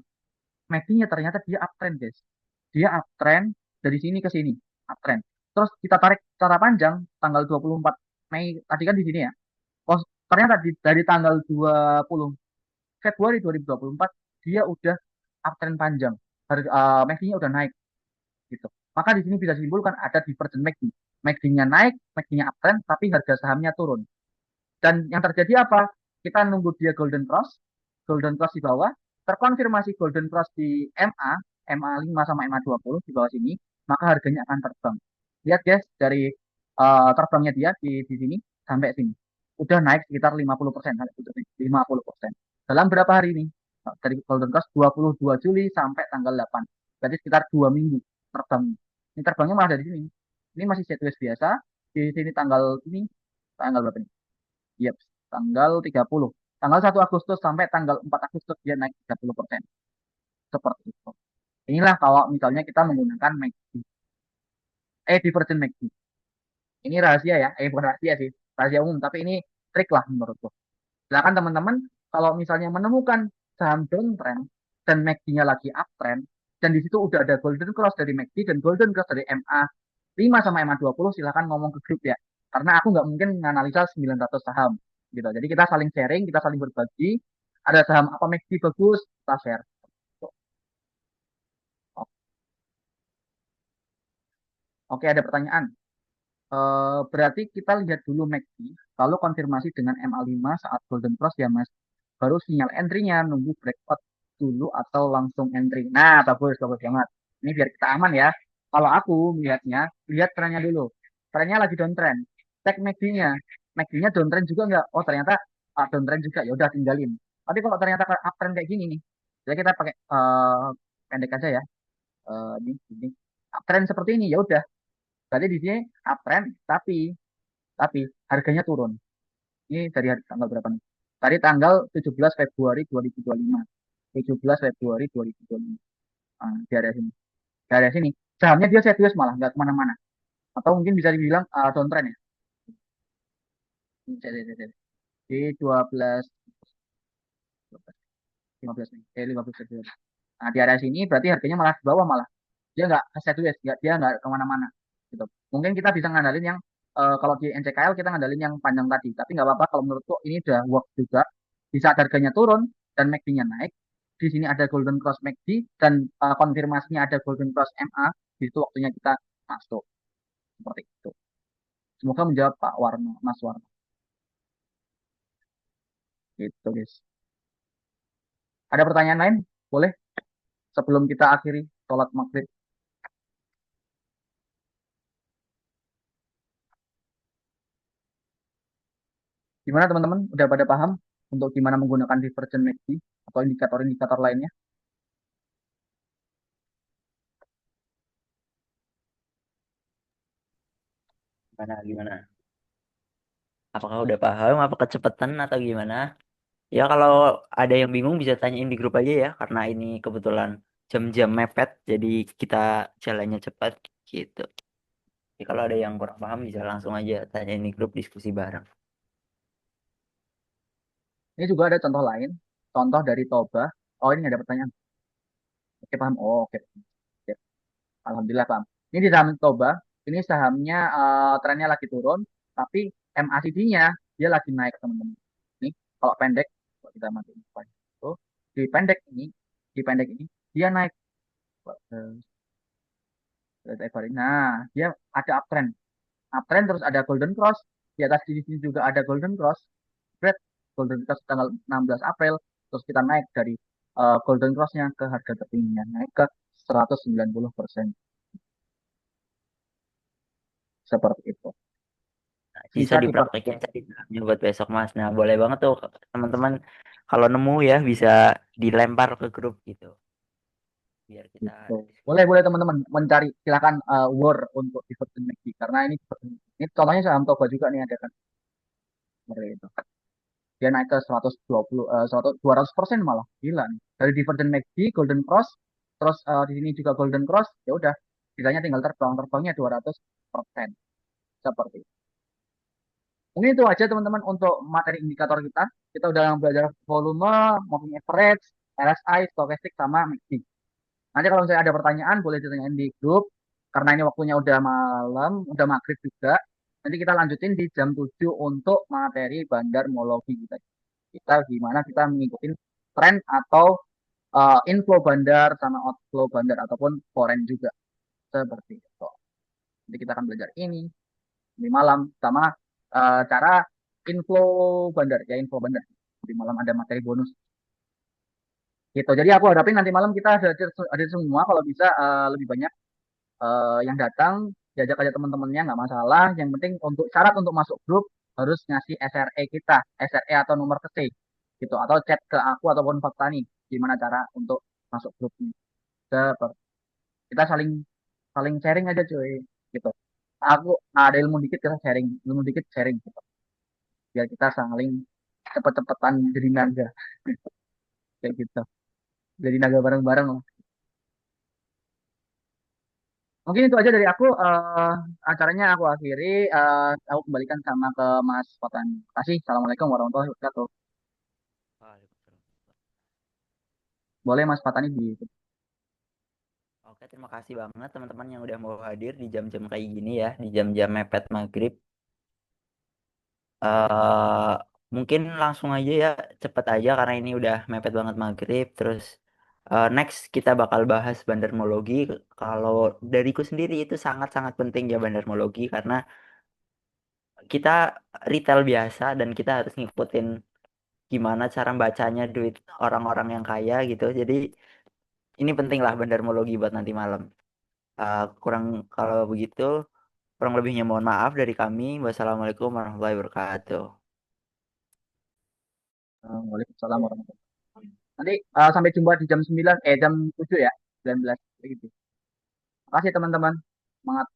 MACD-nya ternyata dia uptrend, guys. Dia uptrend dari sini ke sini, uptrend. Terus kita tarik secara panjang tanggal 24 Mei tadi kan di sini ya. Oh, ternyata dari tanggal 20 Februari 2024 dia udah uptrend panjang. Harga MACD-nya udah naik gitu. Maka di sini bisa disimpulkan ada divergent MACD. MACD-nya naik, MACD-nya uptrend, tapi harga sahamnya turun. Dan yang terjadi apa? Kita nunggu dia golden cross di bawah, terkonfirmasi golden cross di MA 5 sama MA 20 di bawah sini, maka harganya akan terbang. Lihat guys, dari terbangnya dia di sini sampai sini. Udah naik sekitar 50%, 50%. Dalam berapa hari ini? Dari golden cross 22 Juli sampai tanggal 8. Berarti sekitar 2 minggu terbang. Ini terbangnya malah dari sini. Ini masih sideways biasa. Di sini tanggal berapa nih? Yep, tanggal 30. Tanggal 1 Agustus sampai tanggal 4 Agustus dia naik 30%. Seperti itu. Inilah kalau misalnya kita menggunakan MACD. Divergent MACD. Ini rahasia ya. Bukan rahasia sih. Rahasia umum. Tapi ini trik lah menurutku. Silakan teman-teman. Kalau misalnya menemukan saham downtrend dan MACD-nya lagi uptrend. Dan di situ udah ada golden cross dari MACD dan golden cross dari MA 5 sama MA 20. Silakan ngomong ke grup ya. Karena aku nggak mungkin menganalisa 900 saham gitu. Jadi kita saling sharing, kita saling berbagi. Ada saham apa MACD bagus, kita share. Oke, ada pertanyaan. Berarti kita lihat dulu MACD, lalu konfirmasi dengan MA5 saat golden cross ya Mas. Baru sinyal entry-nya, nunggu breakout dulu atau langsung entry. Nah, bagus banget. Ini biar kita aman ya. Kalau aku melihatnya, lihat trennya dulu. Trennya lagi downtrend. Cek MACD-nya. MACD-nya downtrend juga nggak? Oh, ternyata downtrend juga. Ya udah tinggalin. Tapi kalau ternyata uptrend kayak gini nih, jadi kita pakai pendek aja ya. Ini uptrend seperti ini ya udah. Berarti di sini uptrend, tapi harganya turun. Ini dari tanggal berapa nih? Tadi tanggal 17 Februari 2025. 17 Februari 2025. Di area sini. Di area sini. Sahamnya dia serius malah, nggak kemana-mana. Atau mungkin bisa dibilang downtrend ya. Di 12, 15 nih. 15 Februari. Nah, di area sini berarti harganya malah di bawah malah. Dia nggak sideways, dia nggak kemana-mana. Gitu. Mungkin kita bisa ngandalin yang kalau di NCKL kita ngandalin yang panjang tadi. Tapi nggak apa-apa kalau menurutku ini udah work juga. Di saat harganya turun dan MACD-nya naik, di sini ada Golden Cross McD dan konfirmasinya ada Golden Cross MA, itu waktunya kita masuk. Seperti itu. Semoga menjawab Pak Warno, Mas Warno. Gitu, guys. Ada pertanyaan lain? Boleh? Sebelum kita akhiri sholat maghrib. Gimana teman-teman? Udah pada paham untuk gimana menggunakan divergent MACD atau indikator-indikator lainnya? Gimana? Apakah udah paham? Apa kecepatan atau gimana? Ya kalau ada yang bingung bisa tanyain di grup aja ya, karena ini kebetulan jam-jam mepet, jadi kita jalannya cepat gitu. Jadi kalau ada yang kurang paham bisa langsung aja tanyain di grup diskusi bareng. Ini juga ada contoh lain, contoh dari Toba. Oh, ini ada pertanyaan. Oke, paham. Oh, oke. Oke. Alhamdulillah paham. Ini di saham Toba, ini sahamnya trennya lagi turun, tapi MACD-nya dia lagi naik teman-teman. Ini kalau pendek, kalau kita matiin itu, di pendek ini, di pendek ini dia naik. Nah, dia ada uptrend, uptrend terus ada golden cross, di atas di sini juga ada golden cross, spread golden cross tanggal 16 April, terus kita naik dari golden crossnya ke harga tertingginya, naik ke 190%. Seperti itu. Bisa Bisa dipakai. dipraktekin cari sahamnya buat besok Mas. Nah boleh banget tuh teman-teman kalau nemu ya bisa dilempar ke grup gitu biar kita Gitu. ada diskusi. Boleh teman-teman mencari silakan war untuk divergent MACD karena ini contohnya saham Toba juga nih ada kan seperti itu. Dia naik ke 120 200% malah. Gila nih. Dari divergent MACD, Golden Cross, terus di sini juga Golden Cross, ya udah sisanya tinggal terbangnya 200%. Seperti itu. Mungkin itu aja teman-teman untuk materi indikator kita. Kita udah belajar volume, moving average, RSI, stochastic sama MACD. Nanti kalau misalnya ada pertanyaan boleh ditanyain di grup. Karena ini waktunya udah malam, udah maghrib juga. Nanti kita lanjutin di jam 7 untuk materi bandarmologi kita. Kita gimana kita mengikuti tren atau inflow bandar sama outflow bandar ataupun foreign juga. Seperti itu. Nanti kita akan belajar ini di malam sama cara inflow bandar ya inflow bandar. Di malam ada materi bonus gitu. Jadi aku harapin nanti malam kita ada semua kalau bisa lebih banyak yang datang diajak aja teman-temannya nggak masalah. Yang penting untuk syarat untuk masuk grup harus ngasih SRE kita, SRE atau nomor KT gitu atau chat ke aku ataupun Faktani gimana cara untuk masuk grupnya. Seperti kita saling saling sharing aja cuy gitu. Aku ada ilmu dikit kita sharing, ilmu dikit sharing gitu. Biar kita saling cepet-cepetan jadi naga kayak gitu. Jadi naga bareng-bareng. Mungkin itu aja dari aku. Acaranya aku akhiri. Aku kembalikan sama ke Mas Fatani. Terima kasih. Assalamualaikum warahmatullahi wabarakatuh. Waalaikumsalam. Boleh Mas Fatani di. Oke, terima kasih banget teman-teman yang udah mau hadir di jam-jam kayak gini ya, di jam-jam mepet maghrib. eh Mungkin langsung aja ya, cepet aja karena ini udah mepet banget maghrib. Terus next kita bakal bahas bandarmologi. Kalau dariku sendiri itu sangat-sangat penting ya bandarmologi karena kita retail biasa dan kita harus ngikutin gimana cara bacanya duit orang-orang yang kaya gitu. Jadi ini penting lah bandarmologi buat nanti malam. Kurang kalau begitu kurang lebihnya mohon maaf dari kami. Wassalamualaikum warahmatullahi wabarakatuh. Waalaikumsalam warahmatullahi wabarakatuh. Nanti sampai jumpa di jam 9, jam 7 ya. 19. Begitu. Terima kasih teman-teman. Semangat.